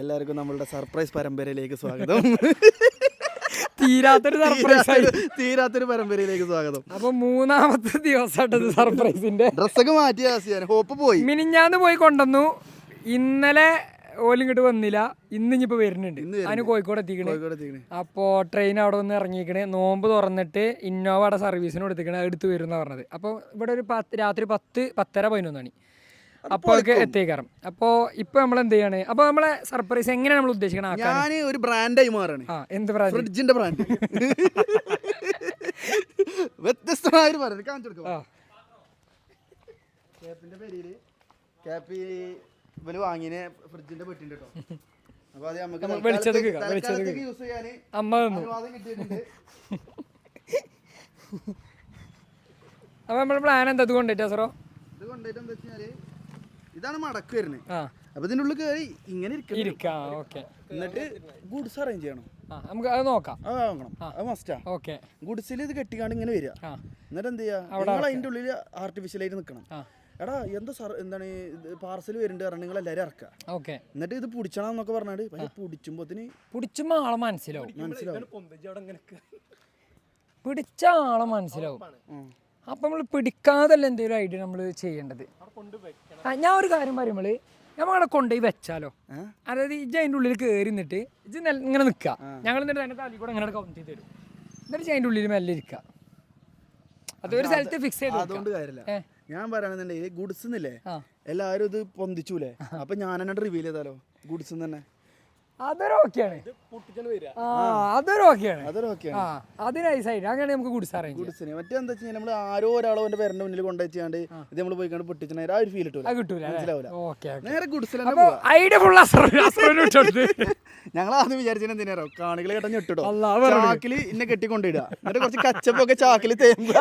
എല്ലാവർക്കും നമ്മളുടെ സർപ്രൈസ് പരമ്പരയിലേക്ക് സ്വാഗതം. തീരാത്തൊരു പരമ്പരയിലേക്ക് സ്വാഗതം. അപ്പൊ മൂന്നാമത്തെ ദിവസമായിട്ടത് സർപ്രൈസിന്റെ ഡ്രസ്സൊക്കെ മാറ്റി ഹോപ്പ് പോയി. മിനിഞ്ഞാന്ന് പോയി കൊണ്ടുവന്നു. ഇന്നലെ ഓലും ഇങ്ങോട്ട് വന്നില്ല. ഇന്നിപ്പോ വരുന്നുണ്ട്. അതിന് കോഴിക്കോട് എത്തിക്കണേ. അപ്പോ ട്രെയിൻ അവിടെ വന്ന് ഇറങ്ങിക്കണേ. നോമ്പ് തുറന്നിട്ട് ഇന്നോവ അവിടെ സർവീസിന് കൊടുത്തിക്കണേ. എടുത്ത് വരും എന്ന് പറഞ്ഞത്. അപ്പൊ ഇവിടെ ഒരു രാത്രി 10:11 അപ്പോഴൊക്കെ എത്തിയേക്കാറും. അപ്പോ ഇപ്പൊ നമ്മൾ എന്ത് ചെയ്യാണ്? അപ്പൊ നമ്മളെ സർപ്രൈസ് എങ്ങനെയാണ് നമ്മൾ ഉദ്ദേശിക്കണം? ഞാൻ ഒരു ബ്രാൻഡായി മാറാണ്. എന്ത് ബ്രാൻഡ്? ഫ്രിഡ്ജിന്റെ ബ്രാൻഡ്. വ്യത്യസ്തമായ കാണിച്ചു കൊടുക്കാം. ക്യാപ്പിന്റെ പേരില് ക്യാപ്പി ഇവര് വാങ്ങിനെ ഫ്രിഡ്ജിന്റെ പെട്ടിണ്ട് കേട്ടോ. അപ്പൊ അത് നമുക്ക് യൂസ് ചെയ്യാന് അനുവാദം കിട്ടിയിട്ടുണ്ട്. അപ്പൊ നമ്മുടെ പ്ലാൻ എന്താ? ഇത് കൊണ്ടിട്ടാ സാറോ? ഇത് കൊണ്ടിട്ട് എന്താ വെച്ചാല് ഇതാണ് മടക്ക് വരുന്നത്. അപ്പൊ ഇതിന്റെ ഉള്ളിൽ കയറി ഇങ്ങനെ ഇരിക്കാം. എന്നിട്ട് ഗുഡ്സ് അറേഞ്ച് ചെയ്യണം. നമുക്ക് അത് നോക്കാം. അത് മസ്റ്റാ. ഗുഡ്സിൽ ഇത് കെട്ടിക്കാണ്ട് ഇങ്ങനെ വരിക. എന്നിട്ട് എന്ത് ചെയ്യാ? അതിന്റെ ഉള്ളിൽ ആർട്ടിഫിഷ്യലായിട്ട് നിൽക്കണം. എടാ എന്താണ് പാർസൽ വരുന്നുണ്ട് പറഞ്ഞാൽ നിങ്ങൾ എല്ലാവരും ഇറക്കുക. എന്നിട്ട് ഇത് പിടിച്ചണം എന്നൊക്കെ പറഞ്ഞാല് പിടിച്ചുമ്പോ ആളെ മനസ്സിലാവും. പിടിച്ച ആളെ മനസ്സിലാവും. അപ്പൊ നമ്മൾ പിടിക്കാതല്ല എന്തെങ്കിലും ഐഡിയ നമ്മൾ ചെയ്യേണ്ടത്. ഞാൻ ഒരു കാര്യം പറയുമ്പോൾ നമ്മളവിടെ കൊണ്ടുപോയി വെച്ചാലോ, അതായത് ഇജ്ജ് അതിൻ്റെ ഉള്ളിൽ കയറി നിന്നിട്ട് ഇജ്ജ് ഇങ്ങനെ നിൽക്കുക. ഞങ്ങൾ എന്നിട്ട് അതിൻ്റെ തലയിൽ കൂടെ ഇങ്ങനെ കൗണ്ട് ചെയ്ത് തരും. എന്നിട്ട് അതിൻ്റെ ഉള്ളിൽ മെല്ലെ ഇരിക്കുക. അതൊരു സ്ഥലത്ത് ഫിക്സ് ചെയ്ത്. അതുകൊണ്ട് കാര്യമില്ല. ഞാൻ പറയുകയാണെന്നുണ്ടെങ്കിൽ ഗുഡ്സ് എന്നില്ലേ, എല്ലാവരും ഇത് പൊന്തിച്ചൂലേ. അപ്പൊ ഞാൻ എന്നോട് റിവീൽ ചെയ്താലോ ഗുഡ്സ് തന്നെ. അതൊരോക്കെയാണ്. അതിനായിട്ട് അങ്ങനെ നമുക്ക് ഗുഡ്സിന് മറ്റെന്താ വെച്ചാൽ നമ്മൾ ആരോ ഒരാളോ എന്റെ പേരന്റെ മുന്നിൽ കൊണ്ടുവച്ചാണ്ട് ഇത് നമ്മൾ പോയി കണ്ട് പൊട്ടിച്ചാൽ ആ ഒരു ഫീൽ കിട്ടൂല. നേരെ ഗുഡ്സിൽ ഞങ്ങൾ ആദ്യം വിചാരിച്ചാൽ എന്തിനാറോ കാണികളെ കേട്ടാ ഞെട്ടിട്ടോ. ചാക്കില് ഇന്നെ കെട്ടിക്കൊണ്ടിടുക. എന്നിട്ട് കുറച്ച് കച്ചപ്പൊക്കെ ചാക്കില് തേമ്പ.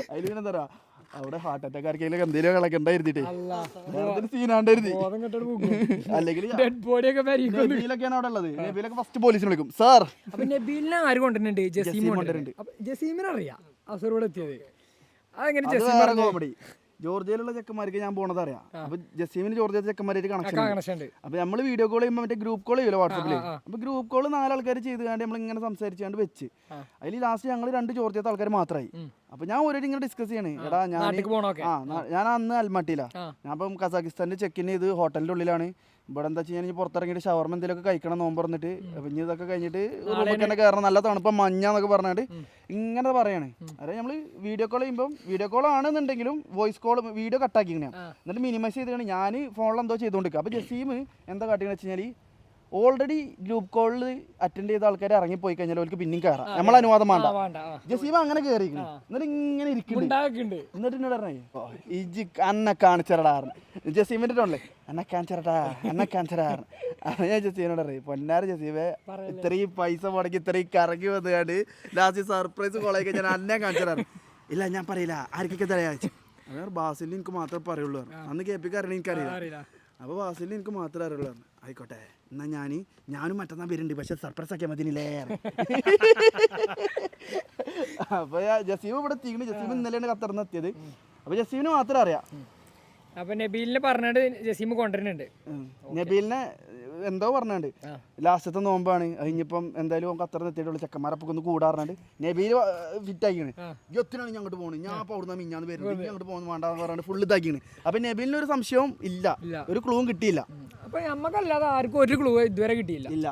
അതിൽ പിന്നെ എന്താ അവിടെ ഹാർട്ട് അറ്റാക്ക് ആർക്കെങ്കിലും എന്തെങ്കിലും കളക്കണ്ടായിരുന്നിട്ടേ സീനാണ്ടായിരുന്നു. അല്ലെങ്കിൽ നബീലൊക്കെയാണ് അവിടെ ഉള്ളത്. നബീലൊക്കെ ഫസ്റ്റ് പോലീസിനെ വിളിക്കും. സാർ നബീലിനെ ആര് കൊണ്ടുവരുന്നുണ്ട്? ജസീമിനെ അറിയാം. അസറോടെ എത്തിയത് അതെങ്ങനെ കോമഡി. ജോർജിയയിലുള്ള ചെക്കന്മാർക്ക് ഞാൻ പോണത് അറിയാം. അപ്പൊ ജസീമിന് ജോർജിയത്തെ ചെക്കന്മാരായിട്ട് കണക്ഷൻ ഉണ്ട്. അപ്പൊ നമ്മള് വീഡിയോ കോൾ ചെയ്യുമ്പോൾ മറ്റേ ഗ്രൂപ്പ് കോൾ ചെയ്യുമല്ലോ വാട്സാപ്പില്. അപ്പൊ ഗ്രൂപ്പ് കോൾ 4 ആൾക്കാർ ചെയ്തുകൊണ്ട് നമ്മൾ ഇങ്ങനെ സംസാരിച്ചാണ്ട് വെച്ച് അതിൽ ലാസ്റ്റ് ഞങ്ങൾ 2 ജോർജിയത്തെ ആൾക്കാർ മാത്രമായി. അപ്പൊ ഞാൻ ഓരോ ഇങ്ങനെ ഡിസ്കസ് ചെയ്യണേ. എടാ ഞാൻ അന്ന് അൽമട്ടിയിലാ. ഞാൻ ഇപ്പം കസാഖിസ്ഥാനിൽ ചെക്ക് ഇൻ ചെയ്ത് ഹോട്ടലിന്റെ ഉള്ളിലാണ്. ഇവിടെ എന്താ വെച്ചാൽ ഞാൻ പുറത്തിറങ്ങിയിട്ട് ഷവർമ എന്തെങ്കിലുമൊക്കെ കഴിക്കണം നോമ്പ് പറഞ്ഞിട്ട്. അപ്പൊ ഇനി ഇതൊക്കെ കഴിഞ്ഞിട്ട് റൂമിൽ തന്നെ കയറണം, നല്ല തണുപ്പ മഞ്ഞാന്നൊക്കെ പറഞ്ഞിട്ട് ഇങ്ങനെ പറയാണ്. അതായത് നമ്മള് വീഡിയോ കോൾ ചെയ്യുമ്പോൾ വീഡിയോ കോൾ ആണെന്നുണ്ടെങ്കിലും വോയിസ് കോൾ വീഡിയോ കട്ടാക്കി ഇങ്ങനെയാണ്. എന്നിട്ട് മിനിമൈസ് ചെയ്തിട്ടാണ് ഞാൻ ഫോണിൽ എന്തോ ചെയ്തുകൊണ്ടിരിക്കുക. അപ്പൊ ജസീം എന്താ കാട്ടിയെന്ന് വെച്ച് കഴിഞ്ഞാൽ ഓൾറെഡി ഗ്രൂപ്പ് കോളിൽ അറ്റൻഡ് ചെയ്ത ആൾക്കാർ ഇറങ്ങിപ്പോയി കഴിഞ്ഞാൽ അവർക്ക് പിന്നെയും കയറാം. നമ്മൾ അനുവാദം വേണ്ട. ജസീമ അങ്ങനെ കയറിയിരിക്കണം. എന്നിട്ട് ഇങ്ങനെ ഇരിക്കുന്നുണ്ട്. എന്നിട്ട് എന്നോട് പറഞ്ഞേ ഇജി അന്നെ കാണിച്ചരടാ. ജസീമിന്റെ ടോണില്ലേ എന്നെ കാണിച്ചരാ. ഞാൻ ജസീമിനോട് പറയും പൊന്നാറ് ജസീമെ ഇത്രയും പൈസ മുടക്കി ഇത്രയും കറങ്ങി വന്നുകാണ്ട് ലാസ്റ്റ് സർപ്രൈസ് കോളായി കഴിഞ്ഞാൽ അന്നെ കാണിച്ചരാറ്. ഇല്ല ഞാൻ പറയില്ല, ആർക്കൊക്കെ തലയാച്ചു. അതെ ബാസിലിന് എനിക്ക് മാത്രമേ പറയുള്ളൂ. അന്ന് കേൾപ്പിക്കാൻ അറിയണം എനിക്കറിയില്ല. അപ്പോൾ ബാസിലിന് എനിക്ക് മാത്രമേ അറിയുള്ളൂ. ആയിക്കോട്ടെ എന്നാ ഞാനും മറ്റന്നാൾ വരുന്നുണ്ട്, പക്ഷെ സർപ്രൈസ് ആക്കിയാൽ മതിനില്ലേ. അപ്പൊ ജസീം ഇവിടെ എത്തിക്കണ്. ജസീം ഇന്നലെയാണ് ഖത്തറിന്ന് എത്തിയത്. അപ്പൊ ജസീമിന് മാത്രം അറിയാം. അപ്പൊ നബീലിനെ പറഞ്ഞിട്ട് ജസീം കൊണ്ടുവരുന്നുണ്ട്. നബീലിനെ എന്തോ പറഞ്ഞുണ്ട് ലാസ്റ്റത്തെ നോമ്പാണ്. കഴിഞ്ഞപ്പം എന്തായാലും ഖത്തറിന്ന് എത്തിയിട്ടുള്ള ചെക്കന്മാരപ്പൊക്കെ ഒന്ന് കൂടാറുണ്ട്. നബീൽ ഫിറ്റ് ആക്കിയാണ്. ഒത്തിനാണ് ഞാൻ അങ്ങോട്ട് പോകുന്നത്. ഞാൻ അപ്പോൾ അവിടുന്ന് മിഞ്ഞാന്ന് വരുന്നത് അങ്ങോട്ട് പോകുന്നത് വേണ്ടെന്ന് പറഞ്ഞിട്ട് ഫുള്ള് ഇതാക്കിയാണ്. അപ്പൊ നബീലിന് ഒരു സംശയവും ഇല്ല, ഒരു ക്ലൂവും കിട്ടിയില്ല. അപ്പൊ നമ്മക്കല്ലാതെ ആർക്കും ഒരു ക്ലൂ ഇതുവരെ കിട്ടിയില്ല.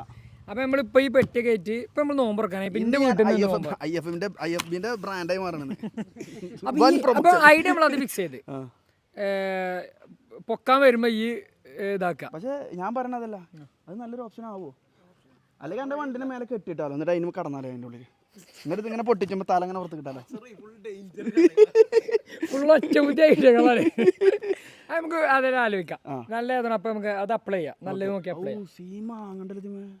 അപ്പൊ നമ്മളിപ്പോ ഈ പെട്ടി കയറ്റി ഇപ്പൊ നമ്മൾ നോമ്പറക്കാനായി IFBന്റെ ബ്രാൻഡായി മാറണത്. അപ്പൊ ഐഡിയ നമ്മളത് ഫിക്സ് ചെയ്ത് പൊക്കാൻ വരുമ്പോ ഈ ഇതാക്കാം. പക്ഷെ ഞാൻ പറഞ്ഞതല്ല, അത് നല്ലൊരു ഓപ്ഷൻ ആവോ? അല്ലെങ്കിൽ എന്റെ വണ്ടിന്റെ മേലെ കെട്ടിട്ടാലോ, എന്നിട്ട് അതിന് കടന്നാലോ അതിന്റെ ഉള്ളിൽ. എന്നിട്ട് ഇങ്ങനെ പൊട്ടിച്ചുമ്പോ തല അങ്ങനെ പുറത്ത് കിട്ടാലോ. നമുക്ക് അതെല്ലാം ആലോചിക്കാം. നല്ലതാണ്. അപ്പൊ നമുക്ക് അത് അപ്ലൈ ചെയ്യാം. നല്ലത് നോക്കി അപ്ലൈ ചെയ്യാം.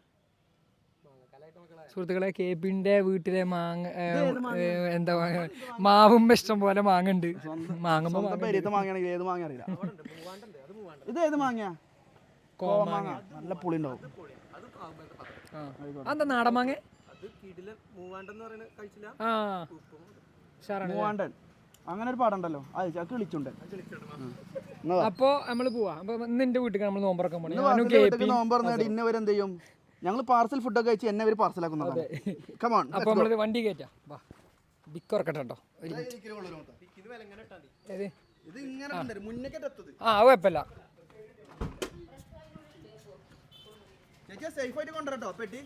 സുഹൃത്തുക്കളെ, കേപ്പിന്റെ വീട്ടിലെ മാങ്ങ എന്താ മാവും ഇഷ്ടം പോലെ മാങ്ങ ഉണ്ട്. നല്ല പുളി ഉണ്ടാവും. എന്താ നാടൻ മാങ്ങ? അങ്ങനെ ഒരു പാടുണ്ടല്ലോ അത് ചക്ക് വിളിച്ചുണ്ട്. അപ്പൊ നമ്മള് പോവാ. അപ്പൊ ഇന്ന് എന്റെ വീട്ടിൽ നമ്മൾ നോമ്പറക്കാൻ പോകണം. നോമ്പ് പറഞ്ഞാൽ ഇന്നവരെ എന്ത് ചെയ്യും? ഞങ്ങൾ പാർസൽ ഫുഡൊക്കെ കഴിച്ച് എന്നെ ഒരു പാർസലാക്കുന്നതാണ്. അപ്പൊ നമ്മള് വണ്ടി കയറ്റാം. ഡിക്ക് ഉറക്കട്ടെ കേട്ടോ. ആ കുഴപ്പമില്ല. സേഫായിട്ട് കൊണ്ടുവരട്ടോ പെട്ടി.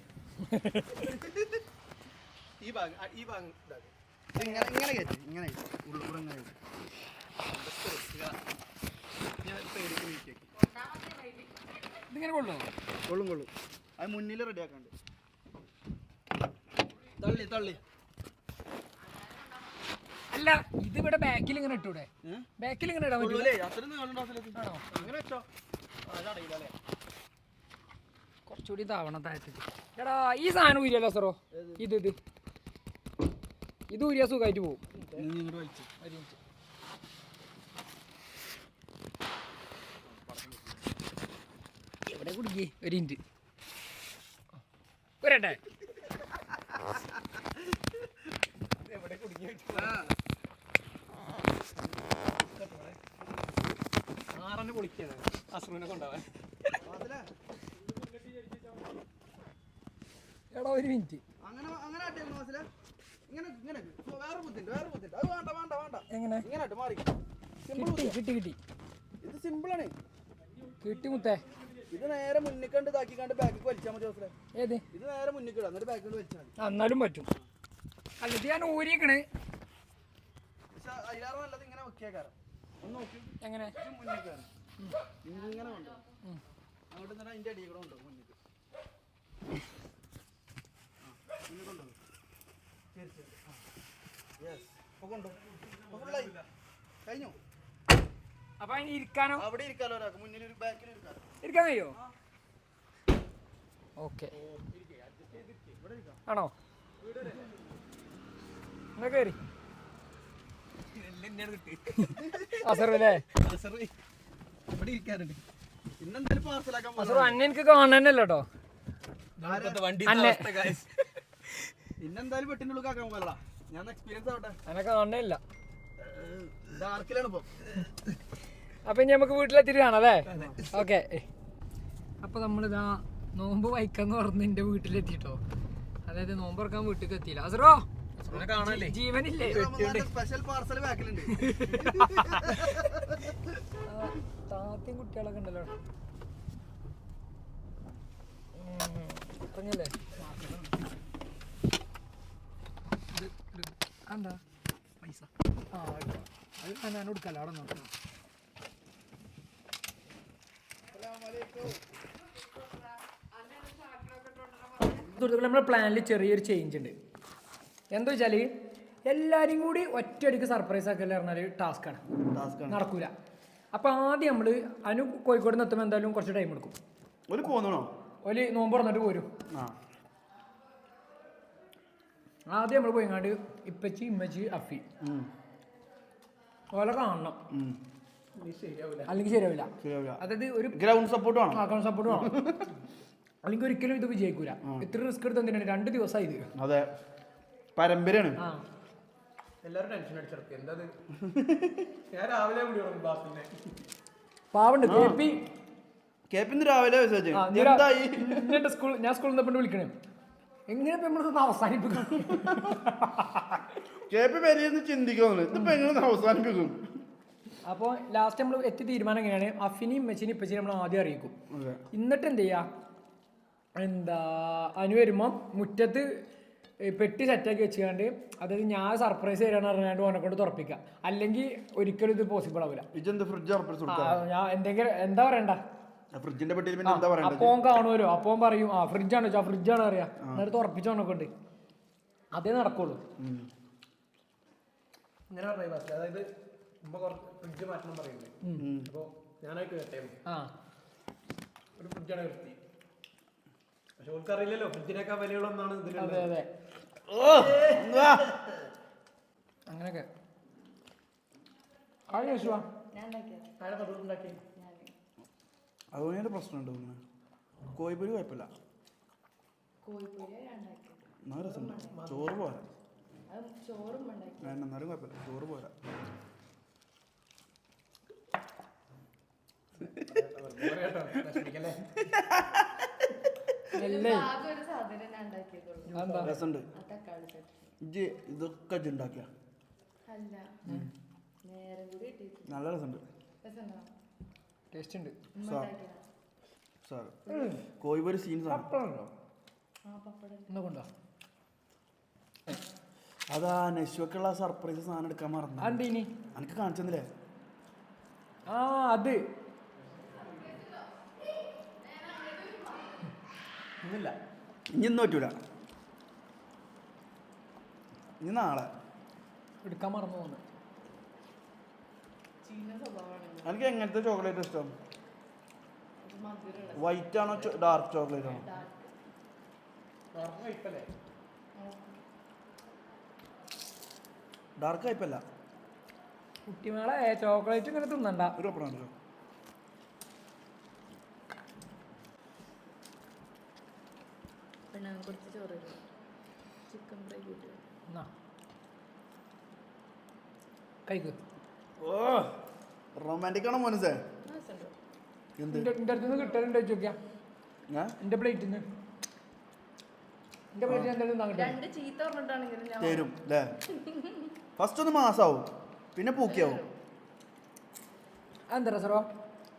ഇതിങ്ങനെ കൊള്ളും. അത് മുന്നിൽ റെഡിയാക്കാണ്ട് തള്ളി. അല്ല ഇതിവിടെ ബാക്കിൽ ഇങ്ങനെ ഇട്ടൂടെ? ബാക്കിൽ ഇങ്ങനെ ഇടാൻ പറ്റൂലേ? കുറച്ചുകൂടി താവണം താഴത്തേക്ക്. എടാ ഈ സാധനം ഊരിയല്ലോ സറോ. ഇത് ഊരിയ സുഖമായിട്ട് പോകും. എവിടെ കുടുങ്ങി? ഒരു ഇഞ്ച് വരട്ടെ. എടാ ഒരു മിനിറ്റ്. എങ്ങനെ കിട്ടി? ഇത് സിമ്പിളാണ്. കിട്ടി മുത്തേ. ഇത് നേരെ മുന്നിൽ കണ്ട് ഇതാക്കിക്കാണ്ട് ബാക്കിൽ വലിച്ചാൽ മതി. ഏത്? ഇത് നേരെ മുന്നിൽ ഇടാം, എന്നിട്ട് ബാക്കിൽ വലിച്ചാൽ മതി. എന്നാലും പറ്റും. അല്ല ഇത് ഞാൻ ഊരിക്കണേ. പക്ഷെ അതിലാറ് നല്ലത് ഇങ്ങനെ വെക്കിയാക്കാരം. ഒന്ന് നോക്കി എങ്ങനെ മുന്നിൽ കയറും. ഇങ്ങനെ കൊണ്ടുപോകും. അങ്ങോട്ട് തന്നെ അതിൻ്റെ അടിയിൽ കൂടെ കൊണ്ടുപോകും. മുന്നിൽ കൊണ്ടുപോകും. കഴിഞ്ഞു. അപ്പൊ അതിന് ഇരിക്കാനോ? അവിടെ ഇരിക്കാലോ, ഒരാൾക്ക് മുന്നിൽ ബാക്കിൽ ഇരിക്കാൻ കഴിയോ? ഓക്കെ ആണോ? എന്നാ കയറി. അസറല്ലേ? അസറു അന്നെ എനിക്ക് കാണാനല്ലോ കേട്ടോ. ഇന്നെന്തായാലും വെട്ടിനുള്ളിൽ കാക്കാൻ പോലടാ. ഞാൻ എക്സ്പീരിയൻസ് ആവട്ടെ. എന്നെ കാണാനില്ല. ഡാർക്കിലാണ് ഇപ്പൊ. അപ്പൊ ഇനി നമുക്ക് വീട്ടിലെത്തിയിട്ട് കാണാല്ലേ? ഓക്കെ. അപ്പൊ നമ്മളിതാ നോമ്പ് വൈക്കാന്ന് പറഞ്ഞ് എന്റെ വീട്ടിലെത്തിട്ടോ. അതായത് നോമ്പ് തുറക്കാൻ വീട്ടിലേക്ക് എത്തിയില്ല. അസറോ കാണാല്ലേ? ജീവനില്ലേ? Special parcel ബാക്കിലുണ്ട്. താത്തയും കുട്ടികളൊക്കെ ഉണ്ടല്ലോ. പറഞ്ഞല്ലേ എന്താ പൈസ? അത് ഞാൻ കൊടുക്കല്ലോ. അവിടെ നോക്കാം. നമ്മുടെ പ്ലാനിൽ ചെറിയൊരു ചേഞ്ച് ഉണ്ട്. എന്താ വെച്ചാൽ എല്ലാവരും കൂടി ഒറ്റയടിക്ക് സർപ്രൈസ് ആക്കല് പറഞ്ഞാൽ ടാസ്ക്കാണ്, നടക്കൂല. അപ്പം ആദ്യം നമ്മൾ അനു കോഴിക്കോട് നിന്ന് എത്തുമ്പോൾ എന്തായാലും കുറച്ച് ടൈം എടുക്കും. ഒരു നോമ്പ് തുറന്നിട്ട് പോരും. ആദ്യം നമ്മൾ പോയിങ്ങാണ്ട് ഇപ്പച്ചി ഇമ്മച്ചി അഫി ഓലെ കാണണം. അല്ലെങ്കിൽ ശരിയാവില്ല. അതായത് ഒരു ഗ്രൗണ്ട് സപ്പോർട്ട് വേണം. അല്ലെങ്കിൽ ഒരിക്കലും ഇത് വിജയിക്കൂല. ഇത്ര റിസ്ക് എടുത്ത് എന്തിനാണ്? 2 ദിവസമായി ഇത്. അതെ, പരമ്പരയാണ്. എല്ലാരും ടെൻഷൻ അടിച്ചെടുക്കും. എന്താ ഞാൻ രാവിലെ പാവുണ്ട് രാവിലെ ഞാൻ സ്കൂളിൽ നിന്ന് വിളിക്കണേ. എങ്ങനെ അവസാനിപ്പിക്കും? അവസാനിപ്പിക്കും. അപ്പോൾ ലാസ്റ്റ് നമ്മൾ എത്തി തീരുമാനം എങ്ങനെയാണ്? അഫിനെയും മെച്ചിനെയും ഇപ്പച്ചിനെയും നമ്മൾ ആദ്യം അറിയിക്കും. എന്നിട്ട് എന്ത് ചെയ്യാ? അനു വരുമ്പം മുറ്റത്ത് പെട്ടി സെറ്റാക്കി വെച്ചുകൊണ്ട്, അതായത് ഞാൻ സർപ്രൈസ് തരാന്ന് പറഞ്ഞാണ്ട് ഓനെ കൊണ്ട് തുറപ്പിക്കാം. അല്ലെങ്കിൽ ഒരിക്കലും ഇത് പോസിബിൾ ആവില്ല. ഞാൻ എന്തെങ്കിലും എന്താ പറയണ്ട, അപ്പോൻ കാണുമല്ലോ. അപ്പോൻ പറയും ഫ്രിഡ്ജാണ് വെച്ചാൽ ഫ്രിഡ്ജാണ് അറിയാം. എന്നിട്ട് തുറപ്പിച്ച് ഓനെ കൊണ്ട് അതേ നടക്കുള്ളൂ. അങ്ങനെ പറഞ്ഞു. അതായത് ഫ്രിഡ്ജ് മാറ്റണം പറയുന്നത്. അപ്പോൾ ഞാനായിട്ട് കേട്ടേ ഒരു ഫ്രിഡ്ജാണ് നിർത്തി. പക്ഷെ ഓൾക്കറിയില്ലല്ലോ ഫ്രിഡ്ജിനേക്കാൾ വിലയുള്ളൊന്നാണ് ഇതിൽ. അതെ അതെ, അങ്ങനെയൊക്കെ. അതുകൊണ്ട് പ്രശ്നമുണ്ട്. കോഴിപ്പൊരി കുഴപ്പമില്ല, രസമുണ്ട്. ചോറ് പോരാ. എന്നാലും കുഴപ്പമില്ല, ചോറ് പോരാ. രസമുണ്ട്. ഇജ്ജ് ഇതൊക്കെ ഉണ്ടാക്കിയ നല്ല രസമുണ്ട്. ടേസ്റ്റ് ഉണ്ട്. സാർ കോഴിപ്പൊരി സീൻ അതാ നെശ്വക്കുള്ള സർപ്രൈസ് സാധനം എടുക്കാൻ മറന്നു. എനിക്ക് കാണിച്ചെന്നില്ലേ? ആ അത് ഇനി ഇന്ന് പറ്റൂല, ഇനി നാളെ എടുക്കാൻ മറന്നു പോകുന്നു. എനിക്ക് എങ്ങനത്തെ ചോക്ലേറ്റ് ഇഷ്ടം? വൈറ്റ് ആണോ ഡാർക്ക് ചോക്ലേറ്റ് ആണോ? ഡാർക്ക് കയ്പല്ല. കുട്ടിമേളെ ചോക്ലേറ്റ് ഇങ്ങനെ തിന്നണ്ട. ഒരു ഒപ്പണോ കഴിക്ക്. ഓ റൊമാൻറ്റിക് ആണോ മോനസേ? എന്റെ അടുത്തുനിന്ന് കിട്ടലുണ്ട് ചോദിക്കാം. എന്റെ പ്ലേറ്റിൽ നിന്ന് തരും അല്ലേ? ഫസ്റ്റ് ഒന്ന് മാസാവും, പിന്നെ പൂക്കിയാവും. എന്താ സാറോ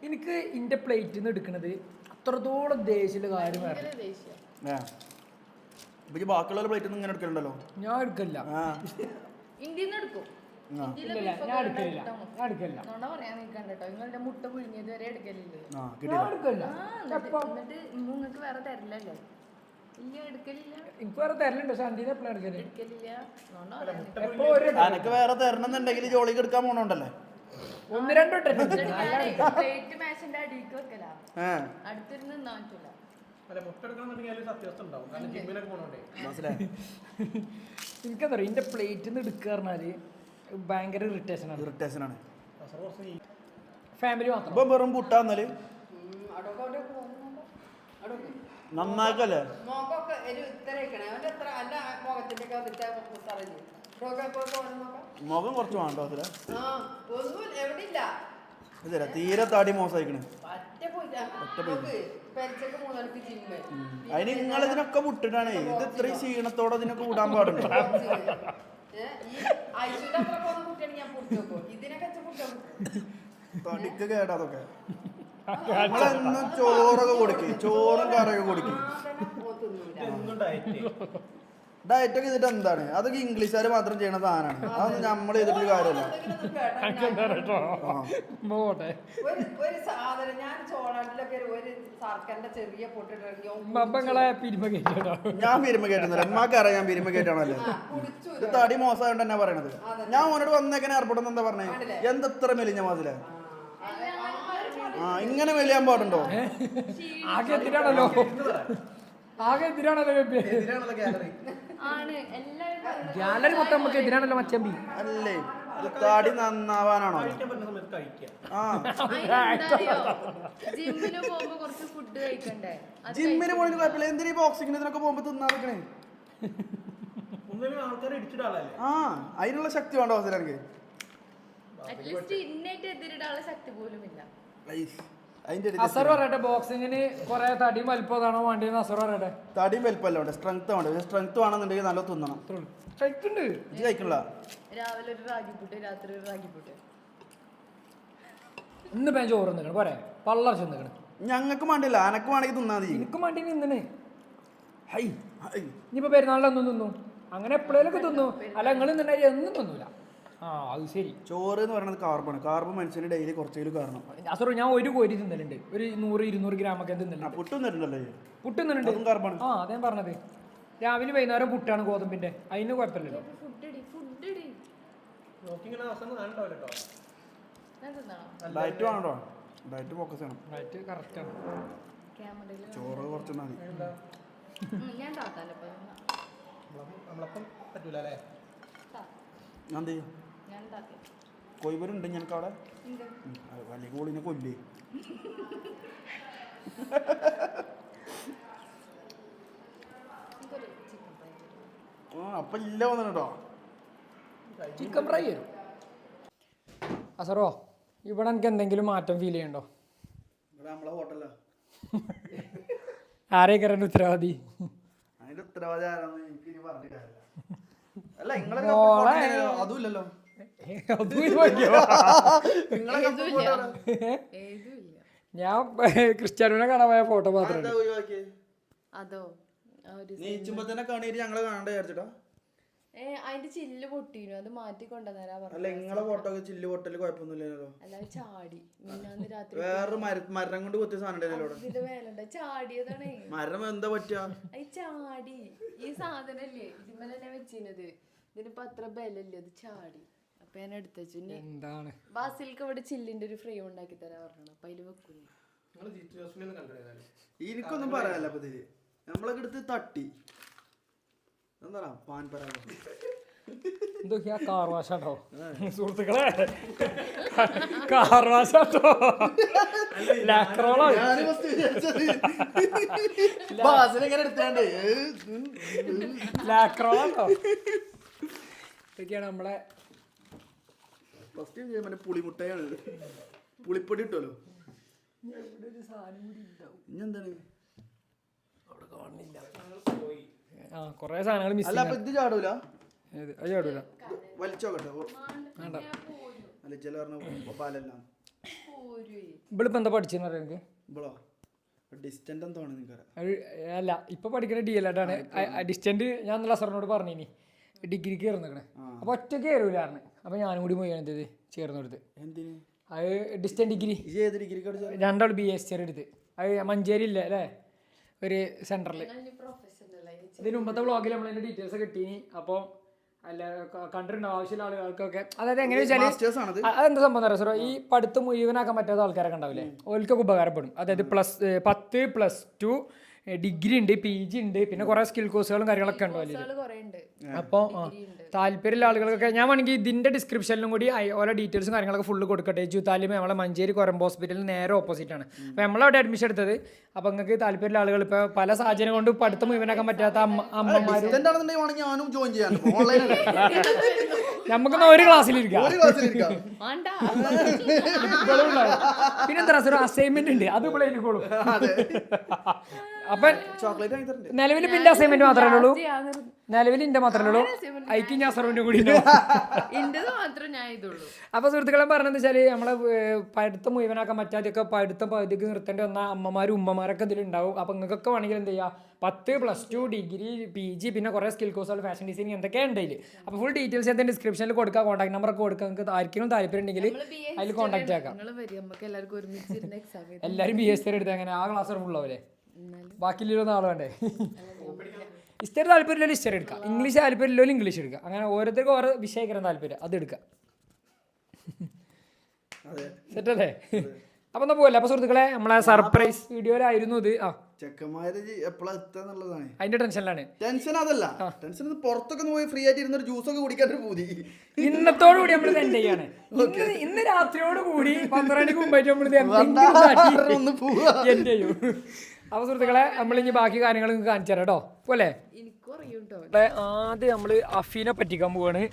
എനിക്ക് എന്റെ പ്ലേറ്റിൽ നിന്ന് എടുക്കണത് അത്രത്തോളം ദേഷ്യമുള്ള കാര്യമായിരുന്നു. ബാക്കിയുള്ള പ്ലേറ്റ് ഇങ്ങനെ എടുക്കലുണ്ടല്ലോ. ഞാൻ എടുക്കില്ല. മുട്ട പുഴുങ്ങിയത് വരെ എടുക്കലില്ല. നിങ്ങൾക്ക് വേറെ തരില്ലല്ലേ? എനിക്ക് വേറെ തരലുണ്ട്. പക്ഷെ അന്റീനെ എപ്പോഴും എടുക്കല് എനിക്ക് വേറെ തരണമെന്നുണ്ടെങ്കിൽ ജോളിക്ക് എടുക്കാൻ പോണോണ്ടല്ലേ. ഒന്ന് രണ്ടോ എനിക്കെന്താ പറയുക, എന്റെ പ്ലേറ്റിൽ നിന്ന് എടുക്കുക പറഞ്ഞാല് ഭയങ്കര ഇറിറ്റേഷൻ ആണ്. ഫാമിലി മാത്രം ഇപ്പം വെറും പുട്ടാന്നാല് നന്നാക്കല്ലേ? മുഖം കുറച്ച് വേണ്ടോ അതില? തീരെ താടി മോശമായിക്കണ്. അതിന് നിങ്ങളിതിനൊക്കെ മുട്ടിട്ടാണ്. ഇത് ഇത്രയും ക്ഷീണത്തോടെ ഇതിനൊക്കെ വിടാൻ പാടുണ്ട്. തടിക്ക് കേടാതൊക്കെ. നമ്മളെന്നും ചോറൊക്കെ കൊടുക്കും, ചോറും കറിയൊക്കെ കൊടുക്കും. ഡയറ്റ് ഒക്കെ ചെയ്തിട്ട് എന്താണ്? അതൊക്കെ ഇംഗ്ലീഷുകാർ മാത്രം ചെയ്യണ സാധനമാണ്. അതൊന്നും നമ്മൾ ചെയ്തിട്ട് കാര്യമല്ല. ഞാൻ പിരിമ കേട്ടുന്നില്ല. അമ്മക്കറിയാം ഞാൻ പിരിമ കേട്ടാണല്ലോ. ഇത് തടി മോശമായോണ്ട് തന്നെ പറയണത്. ഞാൻ ഓനോട് വന്നേക്കാൻ ഏർപ്പെടുന്ന എന്താ പറഞ്ഞേ? എന്തത്ര മെലിഞ്ഞ മാതില? ഇങ്ങനെ മെലിയാൻ പാടുണ്ടോ? ആകെ എതിരാണല്ലോ. ഗാലറി മൊത്തം നമുക്ക് എതിരാണല്ലോ മച്ചമ്പി. അല്ലേ തടി നന്നാവാനാണോ? ജിമ്മിന് പോയിട്ട് കുഴപ്പമില്ല. എന്തിനാ ബോക്സിങ്ങിന് ഇതിനൊക്കെ പോകുമ്പോ തിന്നാറിക്കണേ? അതിനുള്ള ശക്തി വേണ്ട അവസരം. അസർ പറയട്ടെ, ബോക്സിങ്ങിന് കുറെ തടിയും വലിപ്പതാണോ വേണ്ടിയെന്ന് അസർ പറയട്ടെ. തടിയും വലിപ്പമല്ല വേണ്ട, സ്ട്രെങ്ത് വേണ്ട. സ്ട്രെങ്ത് വേണമെന്നുണ്ടെങ്കിൽ നല്ല തിന്നണം. കഴിക്കുന്നുണ്ട്. ഇത് കഴിക്കണില്ല. രാവിലെ ഒരു റാഗിപ്പുട്ട്, രാത്രി ഒരു റാഗിപ്പുട്ട്. ഇന്ന് പേൻ ചോറ് നിൽക്കണം പോരെ, പള്ളർച്ച നിൽക്കണം. ഞങ്ങൾക്ക് വേണ്ടില്ല, അനക്ക് വേണമെങ്കിൽ തിന്നാ മതി. എനിക്കും വേണ്ടി നിന്നേ. ഹൈ ഇനിയിപ്പോ പെരുന്നാളിലൊന്നും തിന്നു, അങ്ങനെ എപ്പോഴേലൊക്കെ തിന്നു. അല്ല നിങ്ങൾ നിന്നായി ഒന്നും തിന്നൂല. അത് ശരി. ചോറ് എന്ന് പറയുന്നത് കാർബാണ്. കാർബൺ മനുഷ്യന് ഡെയിലി കുറച്ചെങ്കിലും കാരണം. അസറോ ഞാൻ ഒരു കോരി തിന്നലുണ്ട്, ഒരു 100-200 ഗ്രാമൊക്കെ തിന്നലുണ്ട്. പുട്ടുന്നുണ്ടല്ലോ. പുട്ടുന്നുണ്ട്. അതേ പറഞ്ഞത്. രാവിലെ വൈകുന്നേരം പുട്ടാണ് ഗോതമ്പിന്റെ, അതിന് കുഴപ്പമില്ലല്ലോ. ഡയറ്റ് വേണോ? ഡയറ്റ് ഫോക്കസ് ചെയ്യണം. ഡയറ്റ് കറക്റ്റ് ആണ്. ചോറ് കുറച്ച് മതി. ഞാൻ എന്ത് ചെയ്യും? കോഴിവരുണ്ട് ഞങ്ങൾക്ക് അവിടെ. വലിയ കോളിനെ കൊല്ലേ. അപ്പൊ ഇല്ല വന്നിട്ടോ. ചിക്കൻ ഫ്രൈ വരും. അസറോ ഇവിടെ എനിക്ക് എന്തെങ്കിലും മാറ്റം ഫീൽ ചെയ്യണ്ടോ? നമ്മളെ ഹോട്ടലാ ആരേക്കറിന്റെ ഉത്തരവാദി? അതിന്റെ ഉത്തരവാദി ആരാന്ന് എനിക്ക് ഇനി പറഞ്ഞിട്ട് കാര്യമില്ല. അല്ല നിങ്ങളെ അതുമില്ലല്ലോ. ഞാൻ ക്രിസ്ത്യാനോനെ കാണാൻ പോയ ഫോട്ടോ മാത്രമേ അതോ നീച്ചുമ്പോ തന്നെ കാണീര് ഞങ്ങളെ കാണണ്ട വിചാരിച്ചിട്ടാ. അതിന്റെ ചില്ല് പൊട്ടീനു, അത് മാറ്റി കൊണ്ടുവന്നേരാ അല്ല പറഞ്ഞു. നിങ്ങളെ ഫോട്ടോ ചില്ല് പൊട്ടല് കുഴപ്പമൊന്നുമില്ലല്ലോ. അല്ല ചാടി മിന്നാന്ന് രാത്രി വേറെ മരം കൊണ്ട് കൊത്തിയ സാധനം ഇതിന്റെ മേലുണ്ട് ചാടിയതാണ്. മരം എന്താ പറ്റുക? അത് ചാടി. ഈ സാധനല്ലേ ഇതിന്മേൽ തന്നെ വെച്ചിരുന്നത്, ഇതിനിപ്പോ അത്ര ബലല്ലേ, അത് ചാടി. അപ്പൊ ഞാൻ എടുത്തു വെച്ചു. എന്താണ് ബാസിൽക്ക് ഇവിടെ ചില്ലിന്റെ ഒരു ഫ്രെയിം ഉണ്ടാക്കി തരാൻ പറഞ്ഞു. അപ്പൊ അതില് വെക്കുന്നു. എനിക്കൊന്നും പറയാനല്ല. അപ്പൊ ഇതില് നമ്മളൊക്കെ എടുത്ത് തട്ടി എന്താ പാൻ പരാഗം എന്തൊക്കെയാ കാർവാശാട്ടോ സുഹൃത്തുക്കളെ, കാർവാശാട്ടോ ലാക്രോളോ ലാക്രോളാട്ടോ. ഇതൊക്കെയാണ് നമ്മളെ ഫസ്റ്റ് മറ്റേ പുളിമുട്ടയാണ്. പുളിപ്പൊടി ഇട്ടുമല്ലോ. ഇനി എന്താണ് ആ കൊറേ സാധനങ്ങൾ മിസ്. അല്ല അപ്പൊ ഇത് ചാടൂല? അത് ചാടൂല. വലിച്ചോക്കട്ടെ. അല്ല ചില പറഞ്ഞ പാലെല്ലാം ഇവളിപ്പോ എന്താ പഠിച്ചെന്ന് പറയാം എനിക്ക്. ഇവളോ ഡിസ്റ്റന്റ് എന്താണെന്ന് നിനക്കറിയാം? അല്ല ഇപ്പൊ പഠിക്കുന്ന DLED ആണ്. ഡിസ്റ്റന്റ് ഞാൻ നല്ല അസറിനോട് പറഞ്ഞിനി ഡിഗ്രിക്ക് കയറുന്നേക്കണേ. അപ്പൊ ഒറ്റയ്ക്ക് കയറൂലായിരുന്നു. അപ്പൊ ഞാനും കൂടി പോയി എന്ത് ചേർന്ന് കൊടുത്ത്. എന്തിന്? അത് ഡിസ്റ്റന്റ് ഡിഗ്രി. ഏത് ഡിഗ്രിക്ക് പഠിച്ചത്? രണ്ടാൾ BSc എടുത്ത്. അത് മഞ്ചേരി ഇല്ല അല്ലേ ഒരു സെന്ററിൽ. ഇതിന് മുമ്പത്തെ വ്ളോഗിൽ നമ്മൾ അതിന്റെ ഡീറ്റെയിൽസ് കിട്ടീനി. അപ്പോൾ അല്ല കണ്ടിട്ടുണ്ടോ ആവശ്യമുള്ള ആളുകൾക്കൊക്കെ. അതായത് എങ്ങനെ വെച്ചാൽ അതെന്താ സംഭവം അറിയാം സാറോ, ഈ പഠിത്തം മുഴുവനാക്കാൻ പറ്റാത്ത ആൾക്കാരൊക്കെ ഉണ്ടാവില്ലേ, ഓൽക്കൊക്കെ ഉപകാരപ്പെടും. അതായത് 10 +2 ഡിഗ്രി ഉണ്ട്, PG ഉണ്ട്, പിന്നെ കുറെ സ്കിൽ കോഴ്സുകളും കാര്യങ്ങളൊക്കെ ഉണ്ടാവില്ലേ. അപ്പോൾ താല്പര്യമുള്ള ആളുകൾക്കൊക്കെ ഞാൻ വേണമെങ്കിൽ ഇതിന്റെ ഡിസ്ക്രിപ്ഷനിലും കൂടി ഓരോ ഡീറ്റെയിൽസും കാര്യങ്ങളൊക്കെ ഫുള്ള് കൊടുക്കട്ടെ. താലിമ നമ്മളെ മഞ്ചേരി കൊരമ്പ് ഹോസ്പിറ്റലിന് നേരെ ഓപ്പോസിറ്റ് ആണ്. അപ്പോൾ നമ്മളവിടെ അഡ്മിഷൻ എടുത്തത്. അപ്പോൾ നിങ്ങൾക്ക് താല്പര്യമുള്ള ആളുകൾ ഇപ്പോൾ പല സാഹചര്യം കൊണ്ട് പഠിത്തം മുഴുവനാക്കാൻ പറ്റാത്ത അമ്മമാർ നമുക്കൊന്ന് ഒരു ക്ലാസ്സിലിരിക്കാം. പിന്നെന്താ സാർ അസൈൻമെന്റ് ഉണ്ട്, അത് ഇവിടെ ഇരിക്കോളൂ. അപ്പൊ നിലവിൽ പിന്നെ അസൈൻമെന്റ് മാത്രമേ ഉള്ളൂ. നിലവിൽ ഇന്റെ മാത്രമേ ഉള്ളൂ. ഐക്ക് ഞാൻ സർവന്റ് കൂടി. അപ്പൊ സുഹൃത്തുക്കളെ പറഞ്ഞെന്ന് വെച്ചാല് നമ്മളെ പഠിത്തം മുഴുവനാക്കാൻ പറ്റാതെയൊക്കെ പഠിത്തം പകുതിക്ക് നിർത്തേണ്ടി വന്ന അമ്മമാരും ഉമ്മമാരൊക്കെ ഇതിലുണ്ടാവും. അപ്പൊ നിങ്ങൾക്കൊക്കെ വേണമെങ്കിൽ എന്ത് ചെയ്യാം, 10 +2 ഡിഗ്രി PG പിന്നെ കുറെ സ്കിൽ കോഴ്സുകൾ ഫാഷൻ ഡിസൈനിങ് എന്തൊക്കെ ഉണ്ടെങ്കിൽ. അപ്പൊ ഫുൾ ഡീറ്റെയിൽസ് എന്താ ഡിസ്ക്രിപ്ഷനിൽ കൊടുക്കുക, കോൺടാക്ട് നമ്പർ ഒക്കെ കൊടുക്കുക. നിങ്ങൾക്ക് ആർക്കെങ്കിലും താല്പര്യം ഉണ്ടെങ്കിൽ അതിൽ കോൺടാക്ട് ആക്കാം. എല്ലാവരും BSc എടുത്ത് അങ്ങനെ ആ ക്ലാസ് ഫുള്ളാവൂലേ? ബാക്കിയില്ലൊന്നും ആൾ വേണ്ടേ? ഹിസ്റ്ററി താല്പര്യമില്ല ഹിസ്റ്ററി എടുക്കാം, ഇംഗ്ലീഷ് താല്പര്യമില്ലോ ഇംഗ്ലീഷ് എടുക്കാം. അങ്ങനെ ഓരോരുത്തർക്കും ഓരോ വിഷയക്കാരും താല്പര്യം അത് എടുക്കാം. സെറ്റല്ലേ? അപ്പൊ എന്നാ പോലെ. അപ്പൊ സുഹൃത്തുക്കളെ നമ്മളെ സർപ്രൈസ് വീഡിയോയിലായിരുന്നു ഇത്. ചെക്കന്മാര് എപ്പോഴാ എത്താന്നുള്ളതാണ് അതിന്റെ ടെൻഷനിലാണ്. ടെൻഷൻ അതല്ല, ടെൻഷൻ പുറത്തൊക്കെ പോയി ഫ്രീ ആയിട്ട് ഇരുന്നൊരു ജ്യൂസൊക്കെ കുടിക്കാൻ പൂതി. ഇന്നത്തോടു കൂടി നമ്മൾ എൻഡ് ചെയ്യാണ്. ഇന്ന് രാത്രിയോട് കൂടി 12 മുമ്പായിട്ട് നമ്മൾ എൻഡ് ചെയ്യും. അപ്പൊ സുഹൃത്തുക്കളെ നമ്മളിനി ബാക്കി കാര്യങ്ങൾ നിങ്ങൾക്ക് കാണിച്ചു തരാം കേട്ടോ. പോലെ ആദ്യം നമ്മള് അഫീനെ പറ്റിക്കാൻ പോവാണ്.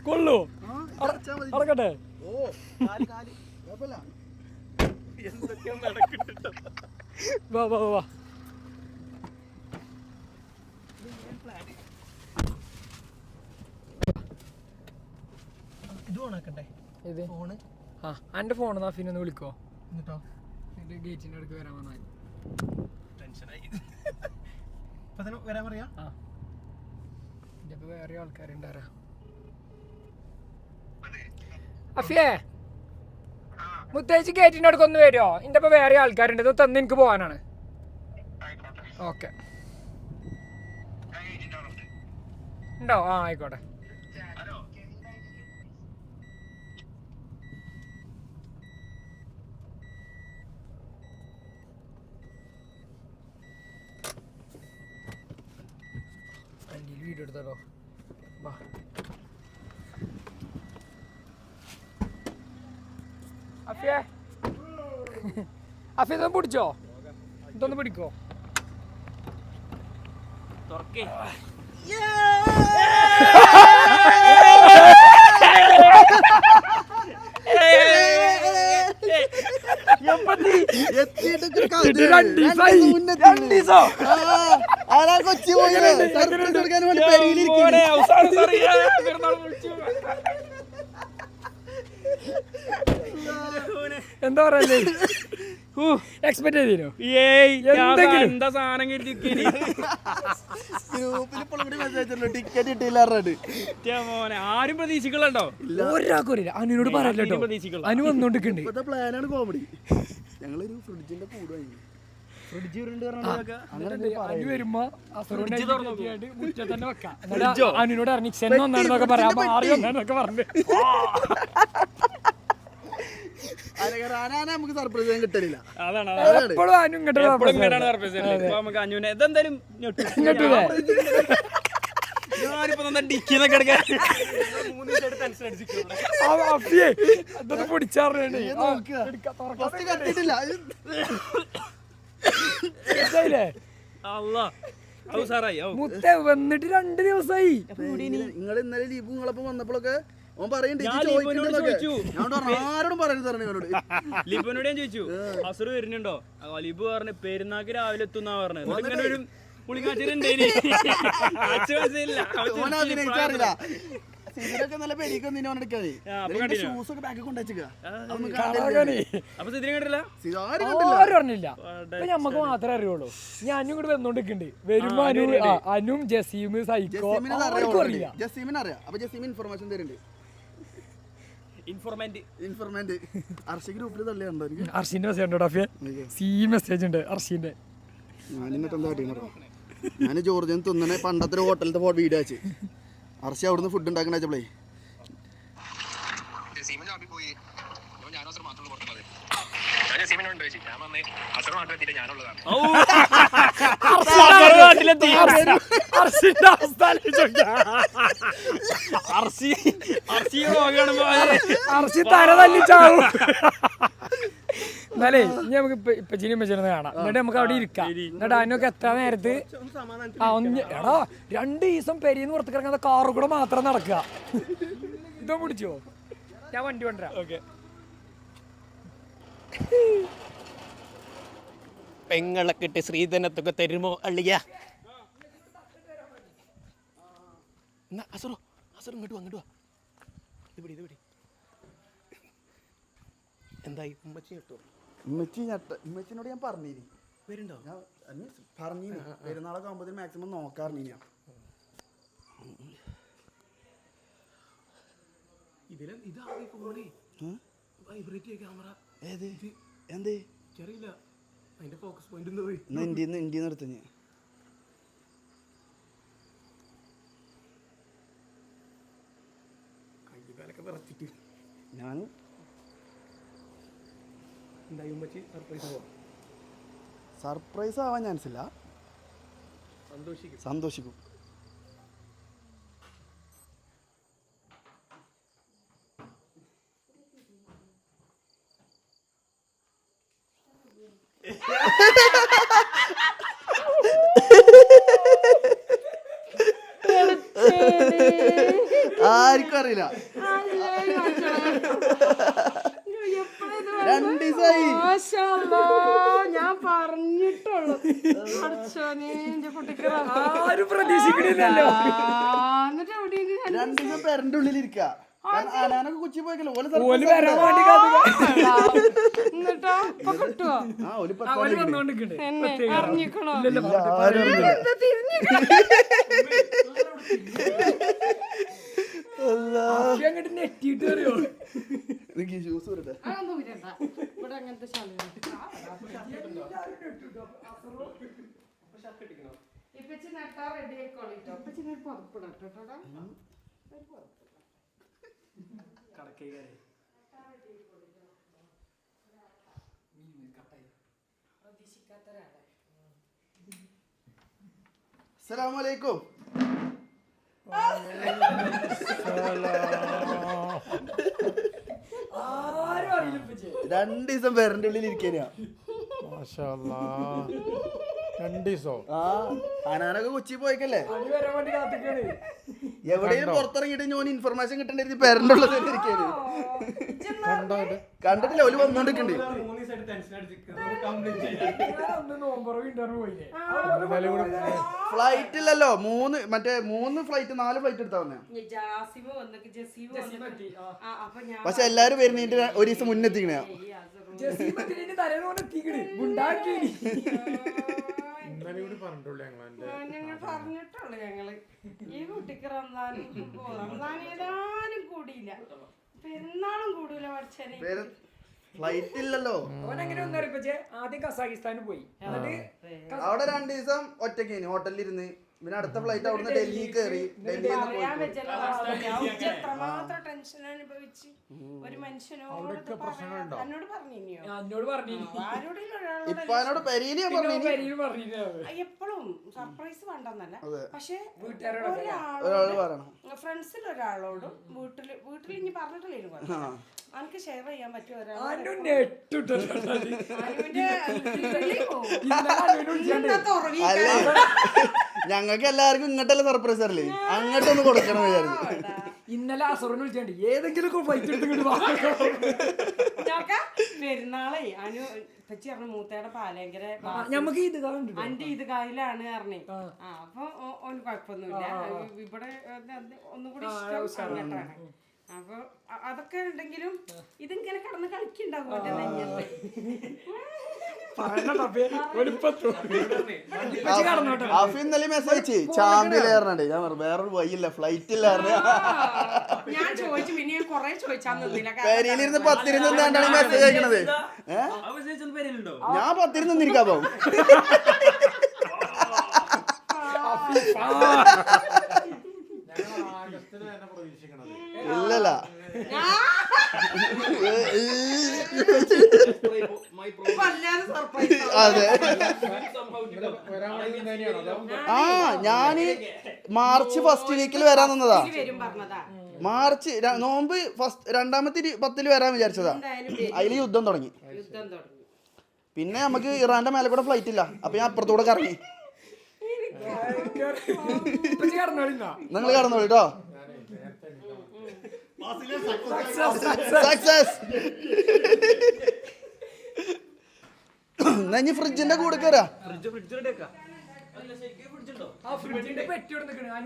കൊള്ളോ അടക്കട്ടെ. വാ വാ വാ. ഇത് ഓണാക്കട്ടെ. ഇത് ഫോണ്. ആ എൻ്റെ ഫോണിന്ന് അഫീനൊന്ന് വിളിക്കോ എന്നിട്ടോ. എൻ്റെ ഗേറ്റിൻ്റെ അടുക്ക് വരാൻ വന്നാൽ ടെൻഷനായി. ഇപ്പൊ തന്നെ വരാൻ പറയാ. ആ ഇതിപ്പോ വേറെ ആൾക്കാരുണ്ടാരാ. അഫിയേ മുത്തേച്ചി ഗേറ്റിൻ്റെ അടുക്ക് ഒന്ന് വരുമോ? എൻ്റെ ഇപ്പൊ വേറെ ആൾക്കാരുണ്ട്, ഇത് തന്ന് എനിക്ക് പോകാനാണ്. ഓക്കെ ഉണ്ടോ? ആ ആയിക്കോട്ടെ. വീഡിയോ എടുത്തോ. വാ അഫിയ, അഫിയ ഇതൊന്ന് പിടിച്ചോ, ഇതൊന്ന് പിടിക്കോ. തുറക്കേ കൊച്ചി പോയി സർപ്രൈസ് കൊടുക്കാൻ വേണ്ടി പെരിയിലിരിക്കുന്നു. എന്താ പറയല്ലേ എക്സ്പെക്ട് ചെയ്തിരുന്നു എന്താ സാധനം ഗ്രൂപ്പിൽ ഇപ്പോൾ കൂടി മെസ്സേജ് അയച്ചല്ലോ ടിക്കറ്റ് കിട്ടിയില്ല മോനെ ആരും പ്രതീക്ഷിക്കലുണ്ടോ ഒരാൾക്കും അനുവിനോട് പറയല്ലോ അനു വന്നോണ്ടിരിക്കുന്നുണ്ട്. ഇപ്പോഴത്തെ പ്ലാനാണ് കോമഡി. ഞങ്ങളൊരു ഫ്രിഡ്ജിന്റെ കൂട് വാങ്ങി അനു വരുമ്പോ മുറ്റത്ത് തന്നെ വെക്കാം. എന്നിട്ട് അനുവിനോട് പറഞ്ഞു ചെന്ന് വന്നാണെന്നൊക്കെ പറയാം, മാറി വന്നാന്നൊക്കെ പറഞ്ഞു. നമുക്ക് സർപ്രൈസ് കിട്ടലില്ല. എപ്പോഴും അനു ഇങ്ങോട്ട് ഇതെന്തായാലും മുത്ത വന്നിട്ട് 2 ദിവസമായി. നിങ്ങൾ ഇന്നലെ ലീബ് നിങ്ങളപ്പം വന്നപ്പോഴൊക്കെ ഓൻ പറയണ്ട് ആരോടും പറയരുത് നിങ്ങളോട്. ലിബുനോട് ഞാൻ ചോദിച്ചു അസുർ വരുന്നുണ്ടോ? ലിബു പറഞ്ഞു പെരുന്നാക്ക് രാവിലെ എത്തുന്നാ പറഞ്ഞത്. ഇങ്ങനെ ഒരു പുളിക്കാച്ചിലുണ്ടേനി നല്ല പെരിക്കൊന്നും എടുക്കാതെ ഷൂസൊക്കെ ബാക്കി കൊണ്ടുവച്ചേക്ക. ആരും അറിഞ്ഞില്ല. ഞമ്മക്ക് മാത്രമേ അറിയുള്ളൂ. ഞാൻ അനു ഇങ്ങോട്ട് വന്നോണ്ടിരിക്കുന്നുണ്ട്. വരുമ്പോ അനുവും ജസീം സൈക്കോ അറിയില്ല. ജസീമിനെ അറിയാം. അപ്പൊ ജസീം ഇൻഫർമേഷൻ തരുന്നുണ്ട്. ഇൻഫർമെന്റ് അർഷി ഗ്രൂപ്പിൽ തള്ളിയുണ്ടോ? അർഷിന്റെ മെസ്സേജ് ഉണ്ടോ? സി മെസ്സേജ് ഉണ്ട് അർഷിന്റെ. ഞാനിന്നിട്ട് എന്താ പറ്റിയെന്നോ, ഞാൻ ജോർജിയൻ തിന്നണ പണ്ടത്തെ ഹോട്ടലിലത്തെ വീഡിയോ വെച്ച് അർഷി അവിടുന്ന് ഫുഡ് ഉണ്ടാക്കണ വെച്ചപ്പോളേ എന്നാലേ ഇനി നമുക്ക് ഇപ്പച്ചിനും ഇപ്പച്ചിനും കാണാം. എന്നിട്ട് നമുക്ക് അവിടെ ഇരിക്കാം. എന്നിട്ട് അതിനൊക്കെ എത്താൻ നേരത്ത് എടാ 2 ദിവസം പെരിന്ന് പുറത്തേക്ക് ഇറങ്ങാതെ കാറ് കൂടെ മാത്രം നടക്കുക. ഇതോ പിടിച്ചോ, ഞാൻ വണ്ടി കൊണ്ടുവരാം. ഓക്കെ. പെങ്ങളൊക്കെ ഇട്ട് ശ്രീധനത്തൊക്കെ തരുമോ അള്ളിയ? അസുറോ അസുറ ഇങ്ങോട്ട് വാ, ഇത് പിടി. എന്തായി ഉമ്മച്ചി കേട്ടോ? ഉമ്മച്ചിനോട് ഞാൻ പറഞ്ഞിനി വരുന്നുണ്ടോ? ഞാൻ പറഞ്ഞിനി പെരുന്നാളൊക്കെ ആകുമ്പോഴത്തേന് മാക്സിമം നോക്കാറില്ല. ഇതാകെ ഫോണേ വൈബ്രേറ്റ് ക്യാമറ. ഏത് എന്തേ അറിയില്ല, അതിന്റെ ഫോക്കസ് പോയിന്റ് പോയി. ഇന്ത്യ നിർത്തി കൈകാലൊക്കെ വിറച്ചിട്ട് ഞാൻ എന്തായി ഉമ്മച്ചി സർപ്രൈസ് പോവാം. സർപ്രൈസ് ആവാൻ ചാൻസ് ഇല്ല, സന്തോഷിക്കും. ആർക്കും അറിയില്ല. 2 ദിവസമായി. ഞാൻ പറഞ്ഞിട്ടുള്ളൂ ആരും പ്രതീക്ഷിക്കണില്ലല്ലോ. 2 ദിവസം പെരന്റെ ഉള്ളിലിരിക്ക. ഞാനൊക്കെ കൊച്ചി പോയിക്കല്ലോ. ഓല് വരാൻ വേണ്ടി എന്നിട്ടോ കിട്ടുവോ? അറിഞ്ഞിക്കണോ? അങ്ങോട്ട് നെറ്റിട്ട് അറിയോ? ജ്യൂസ് വരട്ടെ. ഇവിടെ അങ്ങനത്തെ ഇപ്പച്ചി നട്ടാ റെഡി ആയിക്കോളിട്ടോ. ഇപ്പച്ചിന് ഒരു പുറപ്പെടട്ടോ. അസ്സലാമലൈക്കും. ആരും അറിയില്ല. 2 ദിവസം പേരന്റെ ഉള്ളിൽ ഇരിക്കാനാ. അനാനൊക്കെ കൊച്ചി പോയിക്കല്ലേ അടി വരാൻ വേണ്ടി കാത്തിക്കാണ്. എവിടെയും പുറത്തിറങ്ങിയിട്ട് ഞാൻ ഇൻഫർമേഷൻ കിട്ടേണ്ടി പേരൻ്റെ ഉള്ളത് ഇരിക്കാണ്. കണ്ടിട്ടില്ല ഓല് വന്നോണ്ടിരിക്കണ്ട്. അന്ന് നോമ്പുറവ് ഇന്റർവ്യൂ പോയില്ലേ? ഫ്ലൈറ്റ് ഇല്ലല്ലോ, 3 ഫ്ലൈറ്റ് 4 ഫ്ലൈറ്റ് എടുത്താ വന്നേ. പക്ഷെ എല്ലാരും വരുന്നതിന്റെ ഒരു ദിവസം മുന്നെത്തിക്കണേ. ജസീമത്തിനെ തലേന്ന് കൊണ്ട് എത്തിക്കണ്. ഗുണ്ടാക്കിനി. ഞങ്ങൾ പറഞ്ഞിട്ടുള്ളു ഞങ്ങള് ഈ കുട്ടിക്ക് റംസാനും ഏതാനും കൂടിയില്ല, പെരുന്നാളും കൂടൂല പഠിച്ചനെ. ഫ്ലൈറ്റ് ഇല്ലല്ലോ. ഓനെങ്ങനെ ഒന്നും അറിയിപ്പച്ചേ, ആദ്യം കസാഖിസ്ഥാനിൽ പോയി. അവിടെ 2 ദിവസം ഒറ്റയ്ക്ക് ഹോട്ടലിൽ ഇരുന്ന്, പിന്നെ അടുത്ത ഫ്ലൈറ്റ് അവിടുന്ന് ഡൽഹി കയറി. ഡൽഹിയിൽ നിന്ന് പറയാൻ പറ്റില്ല എത്രമാത്രം ടെൻഷൻ അനുഭവിച്ച് ഒരു മനുഷ്യനോട് എന്നോട് പറഞ്ഞിനിയോ എന്നോട് പറഞ്ഞു. ആരോടെങ്കിലും ഇപ്പൊ അതിനോട് പെരീലി ഞാൻ പറഞ്ഞു. എപ്പോഴും സർപ്രൈസ് വേണ്ടെന്നല്ല, പക്ഷെ ഒരാള് പറയണം. ഫ്രണ്ട്സിൽ ഒരാളോടും വീട്ടിൽ ഇനി പറഞ്ഞിട്ടില്ലേലും എനിക്ക് ഷെയർ ചെയ്യാൻ പറ്റും ഞങ്ങൾക്ക് എല്ലാവർക്കും ഇങ്ങോട്ടല്ലേ സർപ്രൈസ് അറിയില്ലേ, അങ്ങോട്ടൊന്ന് കൊടുക്കണം വിചാരിച്ചു. ഇന്നലെ അസുറിന് വിളിച്ചാണ്ട് ഏതെങ്കിലും ഫ്ലൈറ്റ് എടുത്തിട്ട് പെരുന്നാളെ അനു പച്ചി പറഞ്ഞ മൂത്തയുടെ പാലങ്കര നമുക്ക് ഇത് അന്റെ ഇത് കായിലാണ് പറഞ്ഞേ. അപ്പൊ ഓന് കുഴപ്പമൊന്നുമില്ല, ഇവിടെ ഒന്നും കൂടി ഇഷ്ടം അങ്ങോട്ടാണ്. അപ്പൊ അതൊക്കെ ഉണ്ടെങ്കിലും ഇതിങ്ങനെ കിടന്ന് കളിക്കുണ്ടാവും എന്റെ നെഞ്ഞത്ത്. ഇന്നലെ മെസ്സേജ് ചാമ്പ്യല്ലേ ഞാൻ വേറൊരു വഴിയില്ല, ഫ്ലൈറ്റ് ഇല്ല. ഞാൻ ചോദിച്ചു, പിന്നെ ഞാൻ കൊറേ ചോദിച്ചാൽ നിന്നില്ല. പേരിലിരുന്ന് 10 നിന്നാണ്ടാണ് മെസ്സേജ് അയക്കണത്. ഞാൻ 10 നിന്നിരിക്കാ പോവും. ഇല്ലല്ല അതെ. ഞാന് മാർച്ച് ഫസ്റ്റ് വീക്കിൽ വരാൻ നിന്നതാ. മാർച്ച് നോമ്പ് രണ്ടാമത്തെ 10 വരാൻ വിചാരിച്ചതാ. അതില് യുദ്ധം തുടങ്ങി. പിന്നെ നമുക്ക് ഇറാന്റെ മേലെ കൂടെ ഫ്ലൈറ്റ് ഇല്ല. അപ്പൊ ഞാൻ അപ്പുറത്തൂടെ കറങ്ങി. നിങ്ങൾ കടന്നോളൂ കേട്ടോ. സക്സസ്. എന്നാ ഫ്രിഡ്ജിന്റെ കൂടെ കയറാ.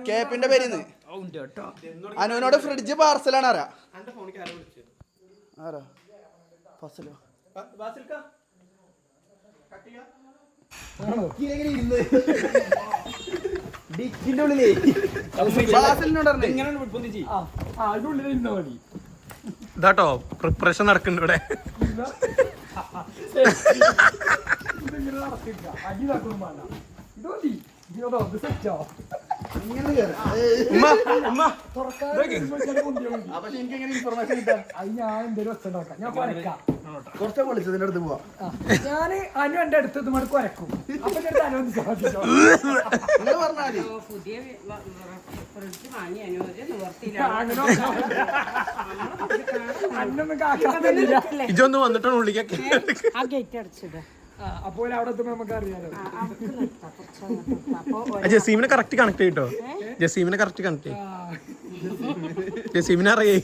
കേപ്പിന്റെ പേരിന്ന് അനുവിനോട് ഫ്രിഡ്ജ് പാർസലാണ് ആരാ ഫസലോ ഡിക്കിന്റെ ഉള്ളിലേ ഇതാട്ടോ പ്രിപ്പറേഷൻ നടക്കുന്നുണ്ട് ഇവിടെ. കുറച്ച് വിളിച്ചതിന്റെ അടുത്ത് പോവാ. ഞാന് അനു എന്റെ അടുത്ത് കുരക്കും. അപ്പൊ പറഞ്ഞാല് പുതിയ ഫ്രിഡ്ജ് വാങ്ങി അന്നൊന്നും കാക്കാന്നില്ല. ഇജൊന്ന് വന്നിട്ടാണ് ഉള്ളിലേക്ക് ആ ഗേറ്റ് അടച്ചിട. അപ്പോൾ അവിടെ എത്തുമ്പോ നമുക്ക് അറിയാലോ. ജസീമിനെ കറക്റ്റ് കണക്ട് ചെയ്തോ. ജസീമിനെ കറക്റ്റ് കണക്ട് ചെയ്യും. ജസീമിനെ അറിയേ.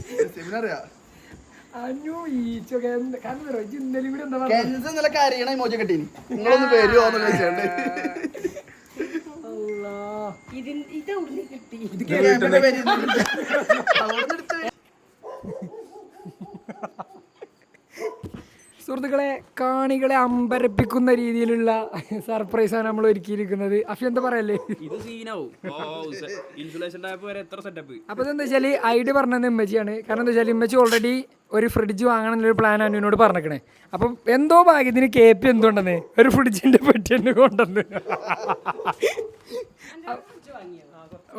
അനു ഈച്ചൊക്കെ കാരണം ഇന്നലെ ഇവിടെ എന്താ ഇന്നലെ കരയണ മോച കിട്ടീനി. നിങ്ങളൊന്ന് വരുമോന്ന് ചോദിച്ചോണ്ട് ഇത് ഉള്ളി കിട്ടി. സുഹൃത്തുക്കളെ, കാണികളെ അമ്പരപ്പിക്കുന്ന രീതിയിലുള്ള സർപ്രൈസാണ് നമ്മൾ ഒരുക്കിയിരിക്കുന്നത്. അഫി എന്താ പറയല്ലേ? ഇത് സീനാവും. ഇൻസുലേഷൻ ടാപ്പ് വരെ എത്ര സെറ്റപ്പ്. അപ്പോൾ എന്താ വെച്ചാൽ ഐഡിയ പറഞ്ഞത് ഇമ്മച്ചിയാണ്. കാരണം എന്താ വെച്ചാൽ ഇമ്മച്ചി ഓൾറെഡി ഒരു ഫ്രിഡ്ജ് വാങ്ങണം എന്നൊരു പ്ലാൻ അനുവിനോട് പറഞ്ഞേക്കണേ. അപ്പം എന്തോ ഭാഗ്യത്തിന് കേപ്പ് എന്തുകൊണ്ടെന്ന് ഒരു ഫ്രിഡ്ജിന്റെ പെട്ടി തന്നെ കൊണ്ടുവന്ന്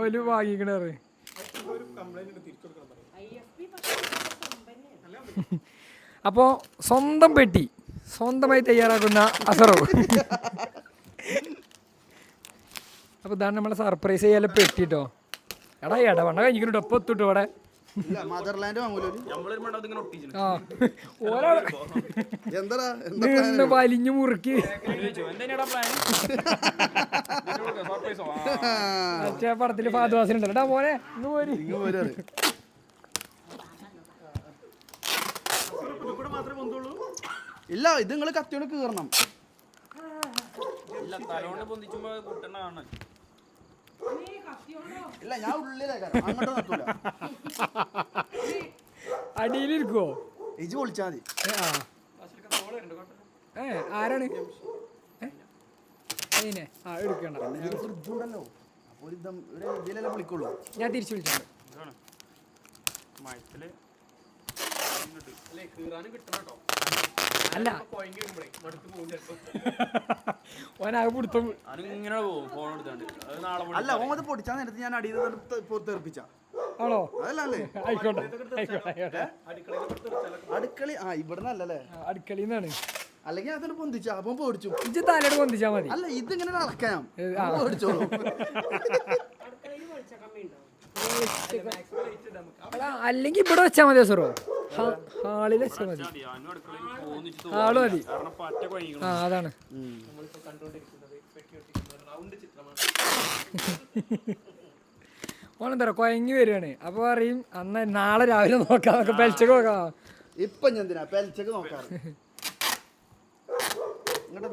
ഒരു വാങ്ങിക്കണേ. അപ്പോൾ സ്വന്തം പെട്ടി സ്വന്തമായി തയ്യാറാക്കുന്ന അസറോ. അപ്പോൾ ഇതാണ് നമ്മളെ സർപ്രൈസ് ചെയ്യാൻ പെട്ടിട്ടോ. എടാ ഇടവണ്ണ കഴിഞ്ഞിട്ടോ. ഒപ്പം എത്തിട്ടോ ഇവിടെ ഇല്ല മദർലാൻഡ് വാങ്ങൂലോ നമ്മളൊരു മണ്ടം അതിങ്ങനെ ഒട്ടിച്ചു ആ ഓരോ എന്താ നിന്ന് വലിഞ്ഞു മുറുക്കി എന്തിനാ പ്ലാൻ സർപ്രൈസോ മറ്റേ പടത്തില് ഫാദ്വാസിൽ ഉണ്ടല്ലോ മോനെ ഇന്ന് പോരി ഇല്ല ഇത് നിങ്ങള് കത്തിയോട് കീറണം ഇല്ല തലോണ്ട് പൊന്തിച്ചുമ്പോ കുട്ടണ കാണാൻ ഇല്ല ഞാൻ ഉള്ളിലേക്കാരം അങ്ങോട്ട് നടത്തൂല അടിയിലിരിക്കുവോ ഇജ് പൊളിച്ചാ മതി ആരാണ് അതിനെ ആ എടുക്കണ്ട ഫ്രിഡ്ജുണ്ടല്ലോ അപ്പൊ ഒരു ഇതിലല്ലേ വിളിക്കുള്ളൂ ഞാൻ തിരിച്ചു വിളിച്ചോണ്ട് മഴത്തില് അല്ലേ കീറാനും കിട്ടണം കേട്ടോ അല്ല പോയിന്റ് വരുമ്പോഴേ മടുത്ത് പോകും ചിലപ്പോ ഓനാകെ പിടുത്തം അതിങ്ങനെ പോകും ഫോൺ എടുത്തോണ്ട് അത് നാളെ അല്ല ഓത് പൊടിച്ചാ നേരത്തെ ഞാൻ അടിയിൽ തെറിപ്പിച്ച ആണോ അതല്ല അല്ലേ ആയിക്കോട്ടെ ആയിക്കോട്ടെ അടുക്കളി ആ ഇവിടെ നല്ലല്ലേ അടുക്കളയിൽ നിന്നാണ് അല്ലെങ്കിൽ അതിന് പൊന്തിച്ച അപ്പം പൊടിച്ചു ഇജ്ജ് തലയുടെ പൊന്തിച്ചാ മതി അല്ല ഇതിങ്ങനെ നടക്കാം ആ. പൊടിച്ചോളൂ അല്ലെങ്കിൽ ഇവിടെ വെച്ചാ മതി സറോ ഹാളിൽ വെച്ചാ മതി ഞാനും അടുക്കളയിൽ പോന്നിട്ട് ഹാള് മതി കാരണം പറ്റ കുഴങ്ങിക്കണം ആ അതാണ് നമ്മളിപ്പോ കണ്ടുകൊണ്ടിരിക്കുന്നത് പെട്ടി ഒട്ടിക്കുന്ന റൗണ്ട് ചിത്രമാണ് ഓനെന്തറ കൊയങ്ങി വരികയാണ് അപ്പൊ പറയും അന്ന് നാളെ രാവിലെ നോക്കാം പെൽച്ചക്ക് നോക്കാം ഇപ്പൊ ഞാൻ എന്തിനാ പെൽച്ചക്ക് നോക്കാറ് ഇങ്ങോട്ട്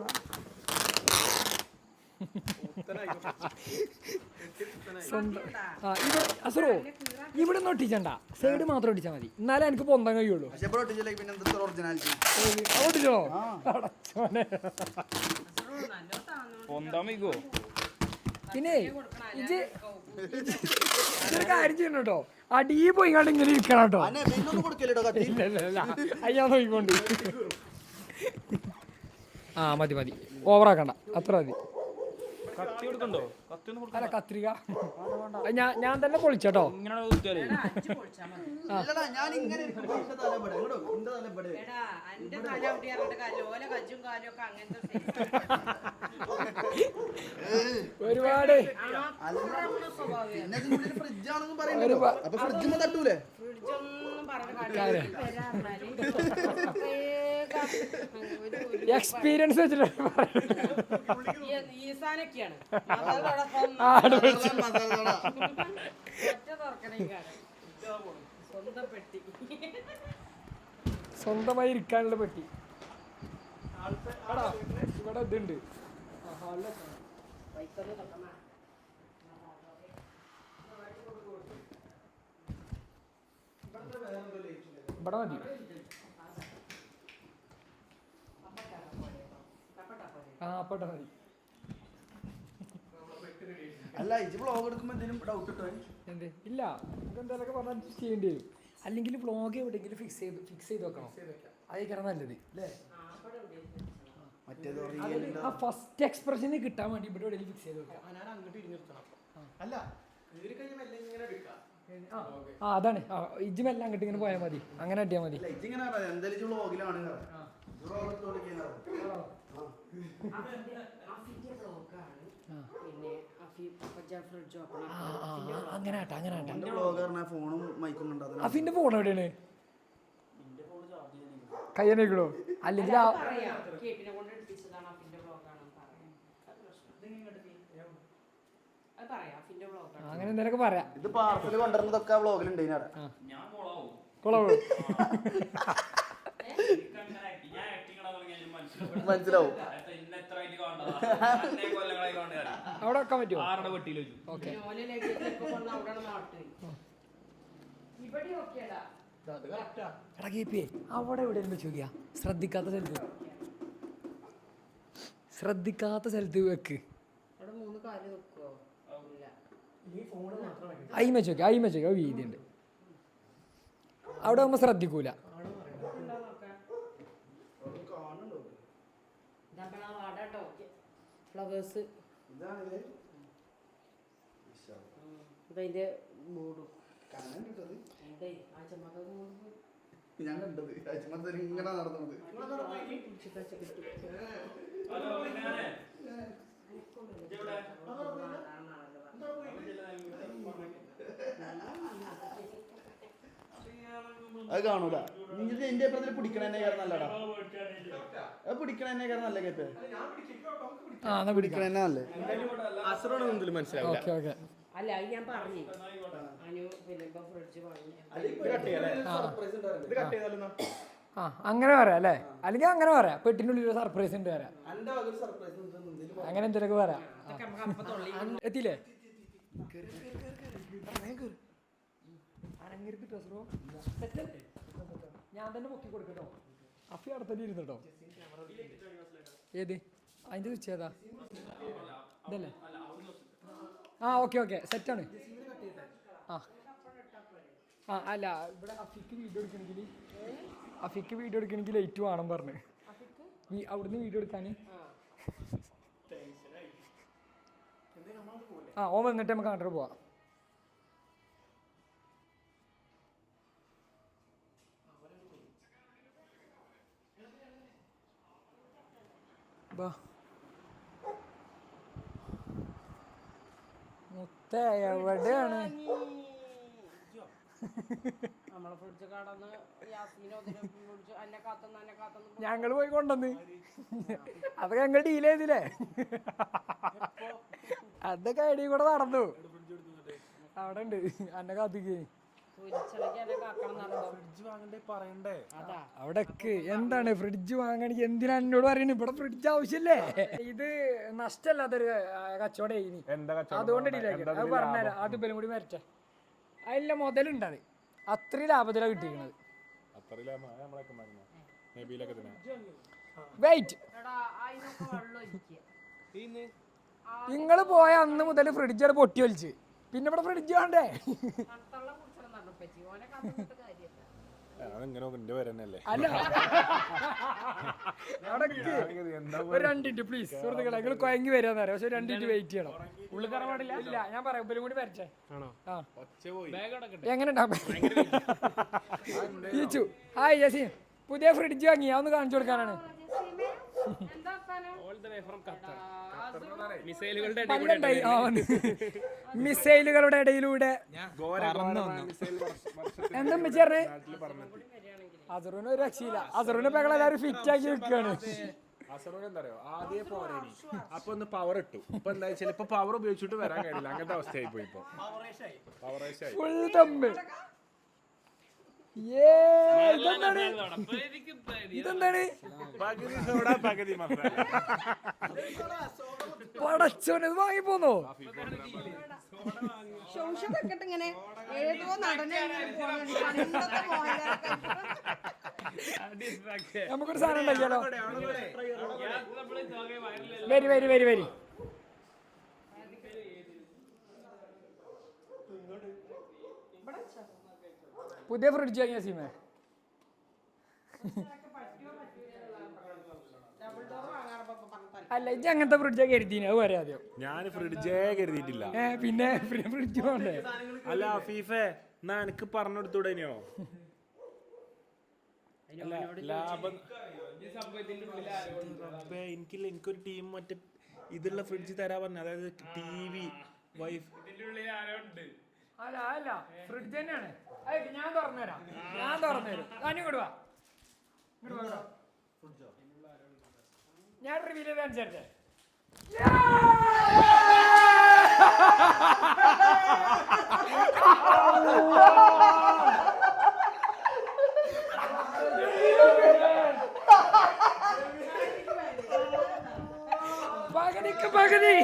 സ്വന്തം ആ ഇവിടെ അസറോ ഇവിടെ നിന്ന് ഒട്ടിച്ചണ്ട സൈഡ് മാത്രം ഒട്ടിച്ചാൽ മതി എന്നാലേ എനിക്ക് പൊന്താൻ കഴിയുള്ളൂ പക്ഷെ ഇവിടെ ഒട്ടിച്ചില്ലെങ്കിൽ പിന്നെ എന്താ ഒറിജിനാലിറ്റി ഒട്ടിച്ചോ അടച്ചോനെ പൊന്താൻ വയ്ക്കോ പിന്നെ ഇതൊരു കാര്യം ചെയ്യണം കേട്ടോ അടിയിൽ പോയി കണ്ട് ഇങ്ങനെ ഇരിക്കണം കേട്ടോ പിന്നൊന്നും കൊടുക്കല്ലോ കത്തി അയ്യാ നോക്കിക്കൊണ്ട് ആ മതി മതി ഓവറാക്കണ്ട അത്ര മതി കത്തി കൊടുക്കണ്ടോ കത്തി ഒന്ന് അല്ല കത്രിക ഞാൻ തന്നെ പൊളിച്ചോട്ടോ ഇങ്ങനെ കുത്തിയാലേ ഇല്ലടാ ഞാൻ ഇങ്ങനെ ഇരിക്കുമ്പോ ഇന്റെ തല ഇവിടെ. ഇങ്ങോട്ട് വാ, ഇന്റെ തല ഇവിടെ. എടാ അന്റെ തല അവിടെ ഇറങ്ങിട്ട് കാര്യം ഓല കജ്ജും കാലും ഒക്കെ അങ്ങനത്തെ ഒരുപാട് സ്വഭാവം പിന്നെ ഇതിനുള്ളിൽ ഫ്രിഡ്ജ് ആണെന്നും പറയുന്നല്ലോ അപ്പൊ ഫ്രിഡ്ജിന് തട്ടൂലേ ഫ്രിഡ്ജൊന്നും പറഞ്ഞ കാര്യം എക്സ്പീരിയൻസ് വെച്ചിട്ട് ഈസാനൊക്കെയാണ് സ്വന്തം പെട്ടി സ്വന്തമായി ഇരിക്കാനുള്ള പെട്ടി എടാ, ഇവിടെ ഇതുണ്ട് ഇവിടെ മതി ആ അപ്പട്ട മതി അല്ല ഇജ് വ്ളോഗ് എടുക്കുമ്പോ എന്തെങ്കിലും ഡൗട്ട് ഇട്ടോ എന്ത് ഇല്ല നമുക്ക് എന്തെങ്കിലുമൊക്കെ പറഞ്ഞാൽ അഡ്ജസ്റ്റ് ചെയ്യേണ്ടി വരും അല്ലെങ്കിൽ വ്ളോഗ് എവിടെയെങ്കിലും ഫിക്സ് ചെയ്ത് വെക്കണം അതൊക്കെയാണ് നല്ലത് അല്ലേ മറ്റേത് ആ ഫസ്റ്റ് എക്സ്പ്രഷന് കിട്ടാൻ വേണ്ടി ഇവിടെ എവിടെയെങ്കിലും ഫിക്സ് ചെയ്ത് വെക്കാം ഞാൻ അങ്ങോട്ട് ഇരിഞ്ഞിർത്തണം അല്ല കീറി കഴിഞ്ഞാൽ എല്ലാം ഇങ്ങനെ എടുക്കാം ആ അതാണ് ഇജ്ജ് മെല്ലെ അങ്ങോട്ട് ഇങ്ങനെ പോയാൽ മതി അങ്ങനെ അടിയാൽ മതി ഇജിങ്ങനെ എന്തായാലും ഇജ് വ്ളോഗിലാണ് പിന്നെ അങ്ങനെ ആട്ടെ അങ്ങനെ ആട്ടെ എന്റെ വ്ളോഗ് പറഞ്ഞാൽ ഫോണും മൈക്കും ഉണ്ടാകും അഫിന്റെ ഫോൺ എവിടെയാണ് കയ്യനേക്കണോ അല്ലെങ്കിൽ ആ കേട്ടിനെ കൊണ്ട് എടുപ്പിച്ചതാണ് അഫിന്റെ ബ്ലോഗാണെന്ന് പറയാം അത് പറയാം അഫിന്റെ ബ്ലോഗാണ് അങ്ങനെ എന്തെങ്കിലുമൊക്കെ പറയാം ഇത് പാർസൽ കൊണ്ടുവരുന്നതൊക്കെ ആ വ്ളോഗിലുണ്ട് ഞാൻ പോളാവും കൊളവോ മനസ്സിലാവും അവിടെ വെക്കാൻ പറ്റുമോ ആരുടെ വെട്ടിയിൽ വെച്ചു ഓക്കെ ഇവിടെ ഓക്കെയാടാ എടാ കേപ്പിയേ അവിടെ എവിടെയും വെച്ച് നോക്കിയാ ശ്രദ്ധിക്കാത്ത സ്ഥലത്ത് വെക്ക് അവിടെ 3 കാല് വെക്കുവോ ഇല്ല അയിമ വെച്ച് നോക്കി വീതി ഉണ്ട് അവിടെ ആകുമ്പോ ശ്രദ്ധിക്കൂല ഫ്ലവേഴ്സ് ഇതിന്റെ മൂടും ഞാൻ കണ്ടത് ഇങ്ങനെ നടന്നത് അത് കാണൂല. നിങ്ങൾ എന്റെ അപ്പുറത്തിൽ പിടിക്കണേ കാരണം നല്ലടാ. അത് പിടിക്കണേ കാരണം നല്ല കേപ്പ്. പിടിക്കണേ നല്ലേ. Okay okay. അല്ല അത് ഞാൻ പറഞ്ഞു അനു പിന്നെ ഫ്രിഡ്ജ് വാങ്ങി ആ അങ്ങനെ പറയാം അല്ലേ? അല്ലെങ്കിൽ അങ്ങനെ പറയാം, പെട്ടിൻ്റെ ഉള്ളിൽ സർപ്രൈസ് ഉണ്ട് പറയാം, അങ്ങനെ എന്തെങ്കിലുമൊക്കെ പറയാം. എത്തിയില്ലേ? ഞാൻ തന്നെ പൊക്കി കൊടുക്കട്ടോ. അഫി അവിടെ തന്നെ ഇരുന്നോ. ഏത് അതിൻ്റെ സ്വിച്ച് ഏതാ? ഇതല്ലേ? ആ ഓക്കെ ഓക്കെ സെറ്റാണ്. ആ ആ അല്ല ഇവിടെ അഫിക്ക് വീഡിയോ എടുക്കണമെങ്കിൽ ലൈറ്റ് വേണം പറഞ്ഞു. അവിടുന്ന് വീഡിയോ എടുക്കാൻ ഓൻ വന്നിട്ട് നമുക്ക് കണ്ടിട്ട് പോവാം. മുത്ത എവിടെയാണ്? ഞങ്ങള് പോയി കൊണ്ടുവന്ന് അതൊക്കെ ഞങ്ങൾ ഡീൽ ചെയ്തില്ലേ, അതൊക്കെ അടി കൂടെ നടന്നു. അവിടെ ഉണ്ട് അന്നെ കാത്തിക്ക്. അവിടക്ക് എന്താണ് ഫ്രിഡ്ജ് വാങ്ങണെങ്കിൽ എന്തിനാ എന്നോട് പറയുന്നത്? ഇവിടെ ഫ്രിഡ്ജ് ആവശ്യമില്ലേ? ഇത് നഷ്ടമല്ലാത്തൊരു കച്ചവടം ഇനി, അതുകൊണ്ട് ഡീലാക്കി. അത് പറഞ്ഞുതരാം. അത് ബലം കൂടി വരട്ടെ. അതിലെ മുതലുണ്ട്, അത് അത്രയും ലാഭത്തിലാണ് കിട്ടിയിരിക്കുന്നത്. വെയിറ്റ്, നിങ്ങൾ പോയ അന്ന് മുതൽ ഫ്രിഡ്ജ് പൊട്ടി വലിച്ച്, പിന്നെ ഇവിടെ ഫ്രിഡ്ജ് വേണ്ടേ? അല്ല ഒരു 2 മിനിറ്റ് പ്ലീസ് സുഹൃത്തുക്കളെ, നിങ്ങൾ കൊയങ്ങി വരാന്ന് പറയാം. പക്ഷെ 2 മിനിറ്റ് വെയിറ്റ് ചെയ്യണം. ഉള്ളിൽ കയറാൻ പാടില്ല. ഇല്ല ഞാൻ പറയാം, ഇവരും കൂടി വരച്ചേ. എങ്ങനെ ഉണ്ടാവും? ഹായ് ജസീം, പുതിയ ഫ്രിഡ്ജ് വാങ്ങി, ഒന്ന് കാണിച്ചു കൊടുക്കാനാണ്. മിസൈലുകളുടെ ഇടയിലൂടെ എന്താ വെച്ചേ? അസറുവിന് ഒരു രക്ഷയില്ല. അസറുവിനെ ഇപ്പൊ എല്ലാവരും ഫിറ്റ് ആക്കി വെക്കുകയാണ്. ആദ്യം പോരേനി, അപ്പൊ ഒന്ന് പവർ ഇട്ടു. ഇപ്പൊ എന്താ വെച്ചാൽ ഇപ്പൊ പവർ ഉപയോഗിച്ചിട്ട് വരാൻ കഴിയില്ല, അങ്ങനത്തെ അവസ്ഥയായി പോയി. ഇപ്പൊ ഫുൾ തമ്പ്. ഇതെന്താണ്? പടച്ചോനെ വാങ്ങി പോന്നോ? നമുക്കൊരു സാധനം ഉണ്ടാക്കിയാലോ? വരി. പുതിയ ഫ്രിഡ്ജ് വാങ്ങിയ സീമേ. അല്ല ഇജ്ജ് അങ്ങനത്തെ ഫ്രിഡ്ജ് കരുതീന്, അത് പറയാം ആദ്യം. ഞാൻ ഫ്രിഡ്ജേ കരുതിയിട്ടില്ല. പിന്നെ ഫ്രിഡ്ജ് വേണ്ടേ? അല്ല ഫീഫേ, എന്നാ എനിക്ക് പറഞ്ഞെടുത്തൂടേനോ? ലാഭം എനിക്കൊരു ടീം മറ്റേ ഇതുള്ള ഫ്രിഡ്ജ് തരാ പറഞ്ഞു. അതായത് TV, വൈഫ്. അല്ല ഫ്രിഡ്ജ് തന്നെയാണ്. ഞാൻ തുറന്നുതരാം. ഇങ്ങോട്ട് വാ. ഞാൻ റിവീൽ ചെയ്ത് അനുസരിച്ചേ. പകുതി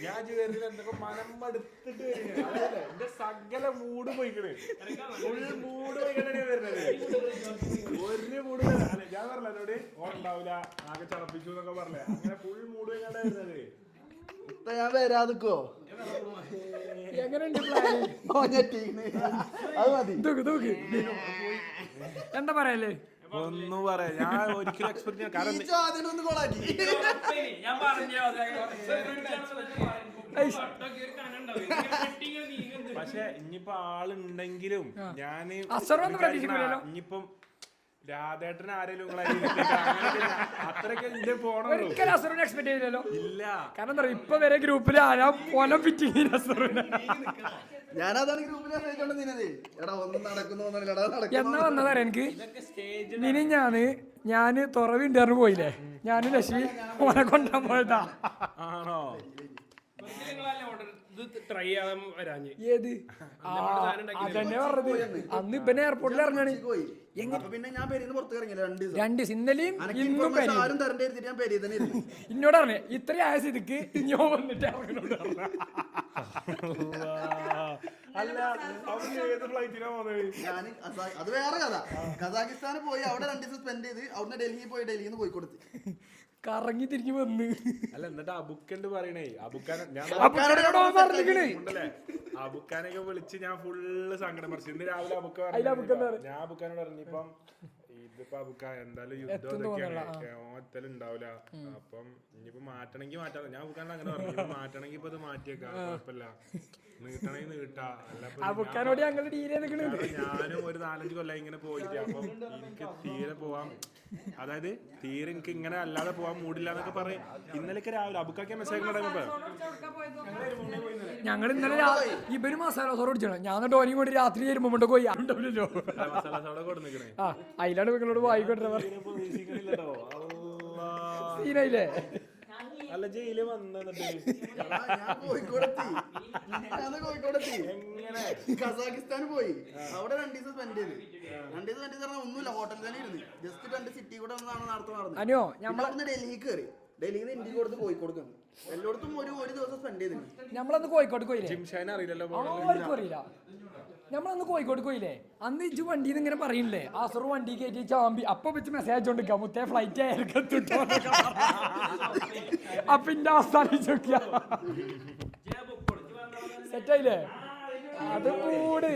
ഞാൻ എന്തൊക്കെ മനമ്പടുത്തിട്ട് എന്റെ സകല മൂഡ് പോയിക്കണേ. ഫുൾ മൂഡ് പോയിക്കണേ വരുന്നത്. ഒരു മൂഡ് ഞാൻ പറഞ്ഞ എന്നോട് ഓർണ്ടാവില്ല, ആകെ ചടപ്പിച്ചു എന്നൊക്കെ പറഞ്ഞേ. അങ്ങനെ ഫുൾ മൂഡ് പോയിക്കണ്ടേ വരുന്നത്. ഇപ്പൊ ഞാൻ വരാതിക്കോ? എങ്ങനെയുണ്ട് പ്ലാൻ? അത് മതി. എന്താ പറയല്ലേ? ഒന്നും പറയാ ഞാൻ ഒരിക്കലും എക്സ്പെക്ട് ചെയ്യാൻ കാരണം ഈ ചോദ്യം ഒന്ന് കൊളാക്കി. ഞാൻ പറഞ്ഞു പക്ഷെ ഇനിയിപ്പോ ആളുണ്ടെങ്കിലും ഞാന് അസറൊന്നും പ്രതീക്ഷിക്കില്ലല്ലോ. ഇനിയിപ്പം രാധേട്ടന് ആരെങ്കിലും അത്രയൊക്കെ ഇന്റെ പോണുള്ളൂ. ഒരിക്കലും അസറിനെ എക്സ്പെക്ട് ചെയ്തില്ലല്ലോ. ഇല്ല കാരണം എന്താ പറയുക, ഇപ്പൊ വരെ ഗ്രൂപ്പിൽ ആരാ പൊലം ഫിറ്റിംഗ് അസറിനെ. ഞാനതാണ് ഗ്രൂപ്പിൽ മെസ്സേജ് നിന്നത്. എടാ ഒന്നും നടക്കുന്നോന്നില്ലടാ എന്നാ വന്നതറിയാം എനിക്ക്. ഞാന് തുറവിണ്ടായിരുന്നു പോയില്ലേ, ഞാനും ലക്ഷ്മി ഓനെ കൊണ്ടാൻ പോയതാ. ആണോ? ട്രൈ ചെയ്യാൻ വരാഞ്ഞ് ഏത് അതന്നെ പറഞ്ഞത്. അന്ന് ഇപ്പന്നെ എയർപോർട്ടിൽ ഇറങ്ങാണ്. പിന്നെ ഞാൻ പെരീന്ന് പുറത്ത് ഇറങ്ങില്ല 2 ദിവസം. 2 ദിവസം ഇന്നലെയും ഇന്നും പെരീ. ആരും തരണ്ടേ ഞാൻ പെരീ തന്നെ ഇരുന്നു. ഇന്നോട് പറഞ്ഞേ ഇത്രയും ആയ സ്ഥിതിക്ക് ഞാൻ വന്നിട്ട് ഇറങ്ങണോട് പറഞ്ഞ. അല്ല അവര് ഏത് ഫ്ലൈറ്റിനാ പോകുന്നത്? ഞാൻ അത് വേറെ കഥ. കസാഖിസ്ഥാനിൽ പോയി അവിടെ 2 ദിവസം സ്പെൻഡ് ചെയ്ത് അവിടുന്ന് ഡൽഹി പോയി ഡൽഹിന്ന് കോഴിക്കോട് കറങ്ങി തിരിഞ്ഞു വന്ന്. അല്ല എന്നിട്ട് അബുക്കണ്ട് പറയണേ അബുക്കാനെ ഞാൻ ഉണ്ടല്ലേ അബുക്കാനൊക്കെ വിളിച്ച് ഞാൻ ഫുള്ള് സങ്കടം പറിച്ചു. ഇന്ന് രാവിലെ അബുക്ക പറഞ്ഞു, ഞാൻ അബുക്കാനോട് പറഞ്ഞിപ്പം ഇതിപ്പോ അബുക്ക എന്തായാലും യുദ്ധം ഇതൊക്കെയാണ് ഉണ്ടാവില്ല, അപ്പം ഇനിയിപ്പോ മാറ്റണമെങ്കിൽ മാറ്റാം. ഞാൻ അബുക്കാനോട് അങ്ങനെ പറഞ്ഞു, മാറ്റണമെങ്കിൽ ഇപ്പൊ ഇത് മാറ്റിയേക്കാം, കുഴപ്പമില്ല, നീട്ടണമെങ്കിൽ നീട്ടാ. അബുക്കാനോട് ഞങ്ങൾ ഞാനും ഒരു 4-5 കൊല്ലം ഇങ്ങനെ പോയിട്ട് അപ്പം എനിക്ക് തീരെ പോവാൻ, അതായത് തീരെ എനിക്ക് ഇങ്ങനെ അല്ലാതെ പോവാൻ മൂടില്ല എന്നൊക്കെ പറയും. ഇന്നലെയൊക്കെ രാവിലെ അബുക്കാക്കിയ മെസ്സേജ് ഉണ്ടായിരുന്നപ്പോ ഞങ്ങൾ ഇന്നലെ ഇവര് മസാല സോറ് കുടിച്ചാണ്. ഞാൻ ടോനിയും കൂടി രാത്രി വരുമ്പോ പോയി ഉണ്ടാവില്ലല്ലോ. മസാല സോഡ കൊടുക്കണേ. ആ അതിലാണ് നിങ്ങളോട് വായിക്കോട്ടെ സീനായില്ലേ? അല്ല ജയില് വന്നിട്ട് ഞാൻ കോഴിക്കോടെത്തി എങ്ങനെ കസാഖിസ്ഥാൻ പോയി അവിടെ 2 ദിവസം സ്പെൻഡ് ചെയ്ത് 2 ദിവസം സ്പെൻഡ് ചെയ്ത് ഒന്നുമില്ല, ഹോട്ടലിൽ തന്നെ ഇരുന്ന് ജസ്റ്റ് 2 സിറ്റി കൂടെ നടത്തുന്നത്. അനിയോ നമ്മളന്ന് ഡൽഹി കയറി, ഡൽഹിയിൽ നിന്ന് ഇന്ത്യ കൊടുത്ത് കോഴിക്കോട് എല്ലായിടത്തും ഒരു ദിവസം സ്പെൻഡ് ചെയ്തു. നമ്മളന്ന് കോഴിക്കോട് പോയില്ലേ? ജിംഷാനെ അറിയില്ലല്ലോ. ആർക്കും അറിയില്ല. നമ്മളന്ന് കോഴിക്കോട് പോയില്ലേ? അന്ന് ഇജ്ജ് വണ്ടിയിൽ നിന്ന് ഇങ്ങനെ പറയണില്ലേ, അസറ് വണ്ടി കയറ്റി ചാമ്പി അപ്പൊ വെച്ച് മെസ്സേജ് അയച്ചോണ്ടിരിക്കാം, മുത്തേ ഫ്ലൈറ്റ് ആയിരിക്കത്തിട്ടോ. അപ്പൊ ഇന്റെ അവസ്ഥ സെറ്റായില്ലേ? അത് കൂട്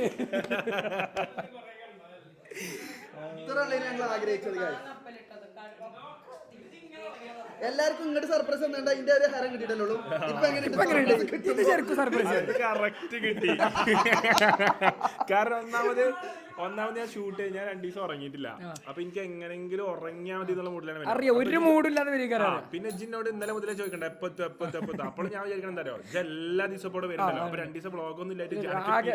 ഞങ്ങൾ ആഗ്രഹിച്ചത്. എല്ലാവർക്കും ഇങ്ങോട്ട് സർപ്രൈസ് ഒന്നും അതിന്റെ ഒരു ഹരം കിട്ടിയിട്ടല്ലോ. കറക്റ്റ് കിട്ടി. കാരണം ഒന്നാമത് ഞാൻ ഷൂട്ട് ചെയ്ത് ഞാൻ 2 ദിവസം ഉറങ്ങിയിട്ടില്ല. അപ്പൊ എനിക്ക് എങ്ങനെങ്കിലും ഉറങ്ങിയാൽ മതി എന്നുള്ള മൂഡിലാണ്. അറിയാം ഒരു മൂഡില്ലാതെ. പിന്നെ ജിന്നോട് ഇന്നലെ മുതലേ ചോദിക്കണ്ട എപ്പത്തും അപ്പോൾ ഞാൻ വിചാരിക്കണം എന്താ അറിയോ, എല്ലാ ദിവസം ഇവിടെ വരുന്നല്ലോ. അപ്പൊ 2 ദിവസം ബ്ലോഗ് ഒന്നും ഇല്ലായിട്ട്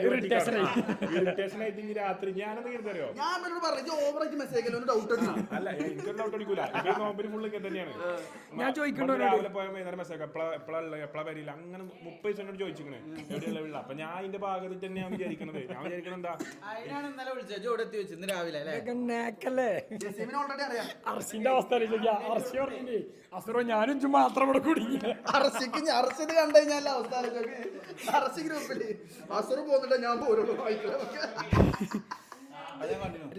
ഇറിറ്റേഷൻ ആയിട്ട് ഇനി രാത്രി ഞാനെന്താ കരുതറിയോ, അല്ല എനിക്കൊരു ഡൗട്ട് അടിക്കൂല. ഇപ്പൊ നോമ്പിന് ഫുള്ള് ഒക്കെ തന്നെയാണ്. ഞാൻ ചോദിക്കണ്ടോ രാവിലെ പോയ വൈകുന്നേരം മെസ്സേജ് എപ്പോഴാ വരില്ല അങ്ങനെ 30 ദിവസം ചോദിച്ചിരിക്കണേ എവിടെയുള്ള വീട്ടിൽ. അപ്പൊ ഞാൻ അതിന്റെ ഭാഗത്ത് തന്നെയാണ് വിചാരിക്കണത്. ഞാൻ വിചാരിക്കണം എന്താ അർസിന്റെ അവസ്ഥ അസറോ ഞാനും ചുമ്മാ മാത്രം ഇവിടെ കുടുങ്ങി. അറസ്റ്റ് കണ്ടുകഴിഞ്ഞാൽ അവസ്ഥ അറസ്റ്റ് ഗ്രൂപ്പില് അസറ് പോന്നിട്ട് ഞാൻ പോരുള്ളൂ.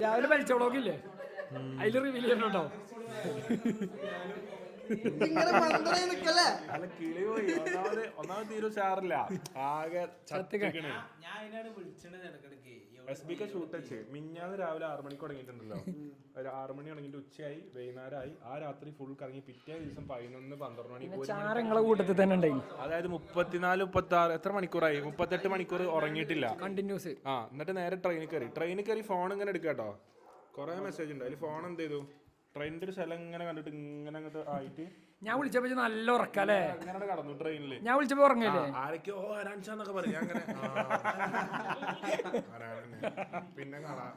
രാവിലെ വലിച്ച വ്ളോഗില്ലേ അതില് റിവീൽ ചെയ്യണോ? അല്ല കിളി പോയി. ഒന്നാമത് തീരെ ഉഷാറില്ല, ആകെ ചത്തിക്കണേ. SBK ഷൂട്ട് വെച്ച് മിഞ്ഞാന്ന് രാവിലെ 6 മണിക്ക് തുടങ്ങിയിട്ടുണ്ടല്ലോ. ഒരു 6 മണി തുടങ്ങിയിട്ട് ഉച്ചയായി, വൈകുന്നേരമായി, ആ രാത്രി ഫുൾ കറങ്ങി. പിറ്റേ ദിവസം 11-12 മണി കൂട്ടത്തിൽ തന്നെ ഉണ്ടായി. അതായത് 34-36 എത്ര മണിക്കൂറായി, 38 മണിക്കൂർ ഉറങ്ങിയിട്ടില്ല കണ്ടിന്യൂസ്. ആ എന്നിട്ട് നേരെ ട്രെയിനിൽ കയറി ഫോൺ ഇങ്ങനെ എടുക്കാട്ടോ. കുറെ മെസ്സേജ് ഉണ്ട് അതിൽ. ഫോൺ എന്ത് ചെയ്തു, ട്രെയിനിന്റെ ഒരു സ്ഥലം ഇങ്ങനെ കണ്ടിട്ട് ഇങ്ങനെ അങ്ങോട്ട് ആയിട്ട് ഞാൻ വിളിച്ചപ്പോ നല്ല ഉറക്കല്ലേ, അങ്ങനെ കടന്നു ട്രെയിനില്. ഞാൻ വിളിച്ചപ്പോ ഉറങ്ങല്ലേ, ആരൊക്കെയോ ആരാൻഷാന്നൊക്കെ പറയും. അങ്ങനെ പിന്നെ കാണാം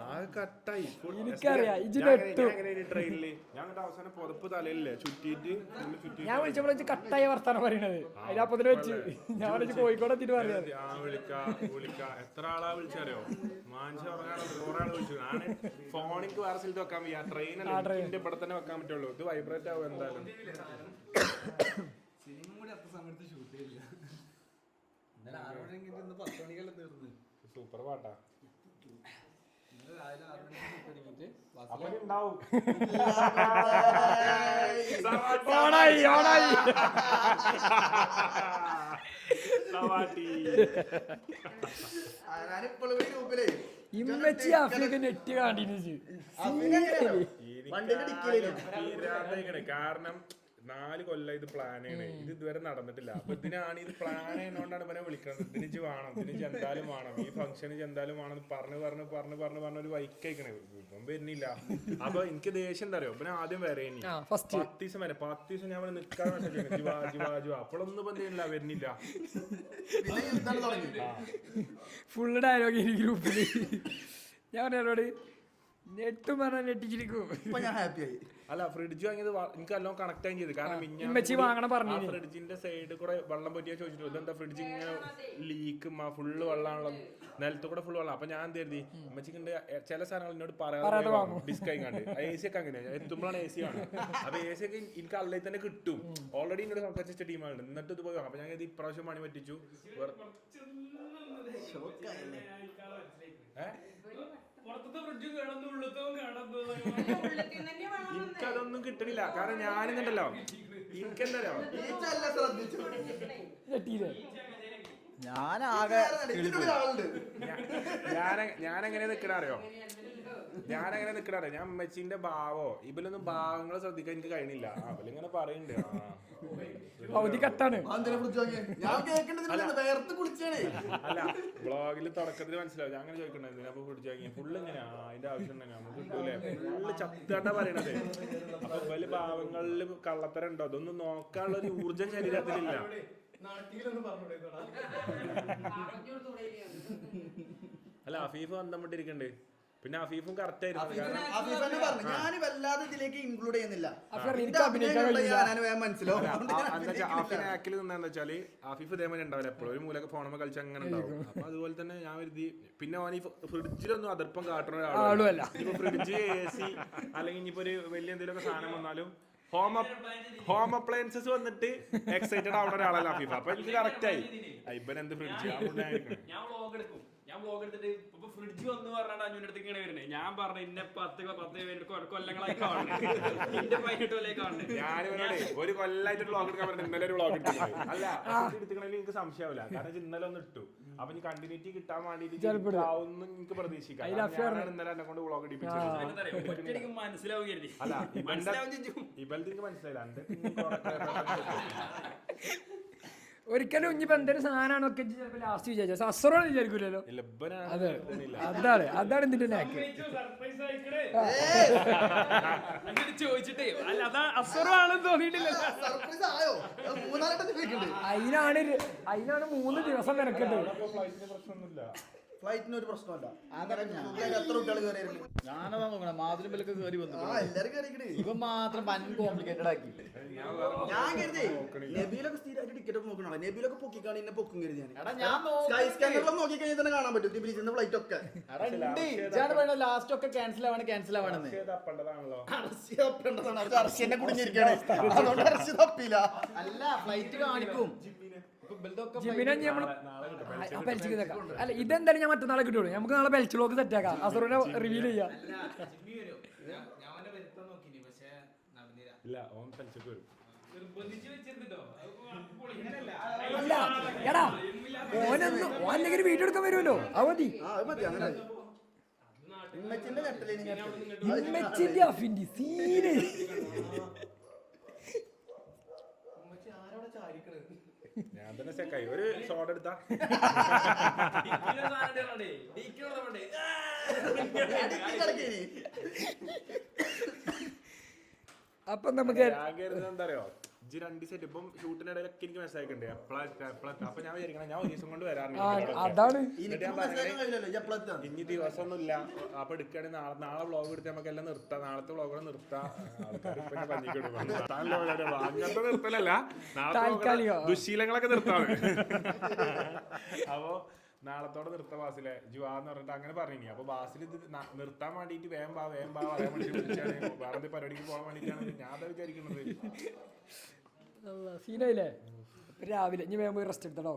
ആകെ കട്ടായി. എനിക്കറിയാം ട്രെയിനില് ഞാൻ അവസാനം പുതപ്പ് തലയില്ലേ ചുറ്റിയിട്ട് ഞാൻ വിളിച്ചപ്പോൾ കട്ടായ വർത്താനം പറയണത്. അതിനപ്പത്തിന് വെച്ച് ഞാൻ വിളിച്ച് കോഴിക്കോട് എത്തിയിട്ട് പറയാം. വിളിക്ക എത്ര ആളാ വിളിച്ചറിയോ, മാഞ്ച ഉറങ്ങാനുള്ള കുറെ ആള് വിളിച്ചു. ഞാൻ ഫോണിക്ക് വേറെ സ്ഥലത്ത് വെക്കാൻ വയ്യ, ട്രെയിനിന്റെ ഇവിടെ തന്നെ വെക്കാൻ പറ്റുള്ളൂ. ഇത് വൈബ്രേറ്റ് ആവും എന്തായാലും. സൂപ്പർ പാട്ടാ. അപ്പൊ ഇനി ഉണ്ടാവും. ഓണായി സവാട്ടി. ഞാനിപ്പോഴും ഈ ഗ്രൂപ്പിലേ ഇമ്മച്ചി അഫിയൊക്കെ നെറ്റ് കാണിച്ചു കാരണം 4 കൊല്ലം ഇത് പ്ലാൻ ആണ്. ഇത് ഇതുവരെ നടന്നിട്ടില്ല. അപ്പൊ ഇതിനാണ് ഇത് പ്ലാൻ ചെയ്യുന്നോണ്ടാണ് ഇവനെ വിളിക്കുന്നത്. ഇതിനിച്ച് വേണം, ഇതിനിച്ച് എന്തായാലും വേണം, ഈ ഫംഗ്ഷന് എന്തായാലും വേണം പറഞ്ഞ് ഒരു വൈക്കയക്കണേ. ഇപ്പം വരുന്നില്ല. അപ്പൊ എനിക്ക് ദേഷ്യം എന്താ അറിയോ, പിന്നെ ആദ്യം വരെ 10 ദിവസം വരെ 10 ദിവസം ഞാൻ ഇവിടെ നിൽക്കാൻ അപ്പോഴൊന്നും ബന്ധില്ല, വരുന്നില്ല. ഫുള്ള് ഡയലോഗ് ഗ്രൂപ്പില്. ഞാൻ പറഞ്ഞോട് നെട്ടും പറഞ്ഞാൽ നെട്ടിച്ചിരിക്കും. ഞാൻ ഹാപ്പി ആയി. അല്ല, ഫ്രിഡ്ജ് വാങ്ങിയത് എനിക്ക് എല്ലാം കണക്ട് ആയി ചെയ്ത്. കാരണം ഫ്രിഡ്ജിന്റെ സൈഡിൽ കൂടെ വെള്ളം പറ്റിയാ ചോദിച്ചിട്ട് ഇതെന്താ ഫ്രിഡ്ജ് ഇങ്ങനെ ലീക്ക് ഫുള്ള് വെള്ളമാണല്ലോ, നിലത്ത് കൂടെ ഫുള്ള് വെള്ളം. അപ്പൊ ഞാൻ കരുതി ഉമ്മച്ചിക്കുണ്ട് ചില സാധനങ്ങൾ എന്നോട് പറയാതെ ഡിസ്ക് ആയിക്കാണ്ട്. AC ഒക്കെ അങ്ങനെയാണ്, എത്തുമ്പോഴാണ് AC ആണ്. അപ്പൊ AC ഒക്കെ എനിക്ക് അള്ളയിൽ തന്നെ കിട്ടും. ഓൾറെഡി എന്നോട് സംസാരിച്ച ടീമാണ്. എന്നിട്ട് ഇത് പോയി. അപ്പൊ ഞാൻ കരുതി ഇപ്രാവശ്യം പണി പറ്റിച്ചു. എനിക്കതൊന്നും കിട്ടണില്ല. കാരണം ഞാനിന്നുണ്ടല്ലോ, എനിക്കെന്തല്ലോ ഞാനെങ്ങനെ നിക്കണ അറിയോ, ഞാൻ ഉമ്മച്ചിന്റെ ഭാവോ ഇവലൊന്നും ഭാവങ്ങൾ ശ്രദ്ധിക്കാൻ എനിക്ക് കഴിയണില്ല. അവലിങ്ങനെ പറയുന്നുണ്ട് അല്ല, ബ്ലോഗിൽ തുടക്കത്തിൽ മനസ്സിലാവും. ഞാൻ അങ്ങനെ ചോദിക്കണ്ടേ അപ്പൊ ഫ്രിഡ്ജ് വാങ്ങി ഫുള്ള് ഇങ്ങനെയാ, അതിന്റെ ആവശ്യം തന്നെ നമുക്ക് കിട്ടൂലേ, ഫുള്ള് ചത്താണ്ടാ പറയണത്. അപ്പൊ വലിയ ഭാവങ്ങളിൽ കള്ളത്തരം ഉണ്ടോ, അതൊന്നും നോക്കാനുള്ള ഒരു ഊർജം ശരീരത്തിലില്ല. അല്ല, അഫീഫ് വന്നിട്ടിരിക്കണ്ട്. പിന്നെ അഫീഫും കറക്റ്റ് ആയിരുന്നു. ഞാൻ വല്ലാതെ ഇതിലേക്ക് ഇൻക്ലൂഡ് ചെയ്യുന്നില്ല. ആക്കിൽ നിന്നാന്ന് വെച്ചാല് ആഫീഫ് ഇതേപോലെ ഉണ്ടാവില്ല, എപ്പോഴും ഒരു മൂലൊക്കെ ഫോണുമ്പോൾ കളിച്ച് അങ്ങനെ ഉണ്ടാവും. അപ്പൊ അതുപോലെ തന്നെ ഞാൻ കരുതി പിന്നെ ഓൻ ഈ ഫ്രിഡ്ജിലൊന്നും അതിർപ്പം കാട്ടുന്ന ഒരാളല്ല. ഇപ്പൊ ഫ്രിഡ്ജ്, AC അല്ലെങ്കിൽ ഇനിയിപ്പോ ഒരു വലിയ എന്തെങ്കിലുമൊക്കെ സാധനം വന്നാലും ഹോം അപ്ലയൻസസ് വന്നിട്ട് എക്സൈറ്റഡ് ആവുന്ന ഒരാളല്ല അഫീഫ. അപ്പൊ എനിക്ക് കറക്റ്റ് ആയി ഇവൻ എന്ത് ഫ്രിഡ്ജ്. ഞാൻ വ്ലോഗ് എടുത്തിട്ട് ഇപ്പൊ ഫ്രിഡ്ജ് വന്ന് പറഞ്ഞാൽ അഞ്ഞൂടെ അടുത്ത് ഇങ്ങനെ വരുന്നേ. ഞാൻ പറഞ്ഞു ഇന്നെ 10 കൊല്ലങ്ങളായി കാണുന്നത്, ഇന്റെ 18 കൊല്ലായി കാണുന്നത്. ഞാനിവനോട് ഒരു കൊല്ലായിട്ട് വ്ലോഗ് എടുക്കാൻ പറഞ്ഞു. ഇന്നലെ ഒരു വ്ലോഗ് എടുത്തു. അല്ല, എടുത്തിക്കണമെങ്കിൽ എനിക്ക് സംശയമില്ല. കാരണം ഇന്നലെ ഒന്ന് ഇട്ടു. അപ്പൊ ഇനി കണ്ടിന്യൂറ്റി കിട്ടാൻ വേണ്ടിട്ട് എനിക്ക് പ്രതീക്ഷിക്കാം. ഇന്നലെ എന്നെ കൊണ്ട് വ്ലോഗ് എടുപ്പിച്ചത്. മനസ്സിലാവും കരുതി. അല്ല, ഇവളുടെ എനിക്ക് മനസ്സിലായില്ല. ഒരിക്കലും ഇനിയിപ്പോ എന്തൊരു സാധനമാണൊക്കെ ചിലപ്പോ ലാസ്റ്റ് വിചാരിച്ചു അസറോട് വിചാരിക്കൂലോ. അതാണ് ഇതിന്റെ നാക്ക്. ചോദിച്ചിട്ടേ അല്ല, അതാ അസറാണെന്ന് തോന്നിയിട്ടില്ലല്ലോ. അതിനാണ് 3 ദിവസം നിനക്കുണ്ട്. ഫ്ലൈറ്റിന് ഒരു പ്രശ്നമല്ല. എത്ര കുട്ടികൾ കയറിയിരുന്നു? ഞാനതാ നോക്കണം. മാതിരിമ്പലൊക്കെ കയറി വന്നു. ഇവൻ മാത്രം വൻ കോംപ്ലിക്കേറ്റഡ് ആക്കി. ഞാൻ കരുതി നബിയിലൊക്കെ സ്ഥിരമായിട്ട് ടിക്കറ്റ് ഒക്കെ നോക്കണോ. നബിയിലൊക്കെ പൊക്കിക്കാണ് എന്നെ പൊക്കും കരുതി. ഞാൻ സ്കൈ സ്കാനറിലും നോക്കി കഴിഞ്ഞാൽ തന്നെ കാണാൻ പറ്റും തിരിച്ചുന്ന ഫ്ലൈറ്റ് ഒക്കെ. ലാസ്റ്റ് ഒക്കെ ക്യാൻസൽ ആവാണെന്ന് അർശിനെ കുടുങ്ങിയിരിക്കുകയാണ്. അതുകൊണ്ട് അർശി തപ്പില്ല. അല്ല, ഫ്ലൈറ്റ് കാണിക്കും. അല്ല, ഇതെന്തായാലും ഞാൻ മറ്റന്നാളെ കിട്ടുള്ളൂ. നമുക്ക് നാളെ ബെൽറ്റ് ലോക്ക് സെറ്റ് ആക്കാം. അസറിനെ റിവീൽ ചെയ്യാം. അല്ല എടാ, ഓനെങ്കിലും വീഡിയോ എടുക്കാൻ വരുമല്ലോ. അത് മതി. ഇമ്മച്ചിന്റെ അഫിന്റെ സീന്. ഞാൻ തന്നെ സെക്കായി. ഒരു സോഡ എടുത്താ അപ്പൊ നമുക്ക് എന്താ അറിയോ, 2 സെറ്റ് ഇപ്പം ഷൂട്ടിനിടയിലൊക്കെ എനിക്ക് മെസ്സേജ് ഉണ്ട്. അപ്പൊ ഞാൻ വിചാരിക്കണം ഞാൻ ഒരു ദിവസം കൊണ്ട് അതാണ് ഇനി ദിവസമൊന്നുമില്ല. അപ്പൊ എടുക്കുകയാണെങ്കിൽ നാളെ വ്ളോഗ് എടുത്ത് നമുക്ക് എല്ലാം നിർത്താം. നാളത്തെ വ്ളോഗ് നിർത്താം. അങ്ങനത്തെ നിർത്തലല്ല, നാളത്തെ ദുശീലങ്ങളൊക്കെ നിർത്താണ്. അപ്പൊ നാളത്തോടെ നിർത്ത ബാസിലെ ജുവാന്ന് പറഞ്ഞിട്ട് അങ്ങനെ പറഞ്ഞു. അപ്പൊ ബാസിൽ ഇത് നിർത്താൻ വേണ്ടിട്ട് വേഗം പാ പറയാൻ വേണ്ടി വിളിച്ചാണ്. വേറെ പരിപാടിക്ക് പോകാൻ വേണ്ടിട്ടാണ് ഞാൻ അതാ വിചാരിക്കുന്നത്. സീനായില്ലേ? രാവിലെ ഇനി വേഗം പോയി റെസ്റ്റ് എടുത്തോ.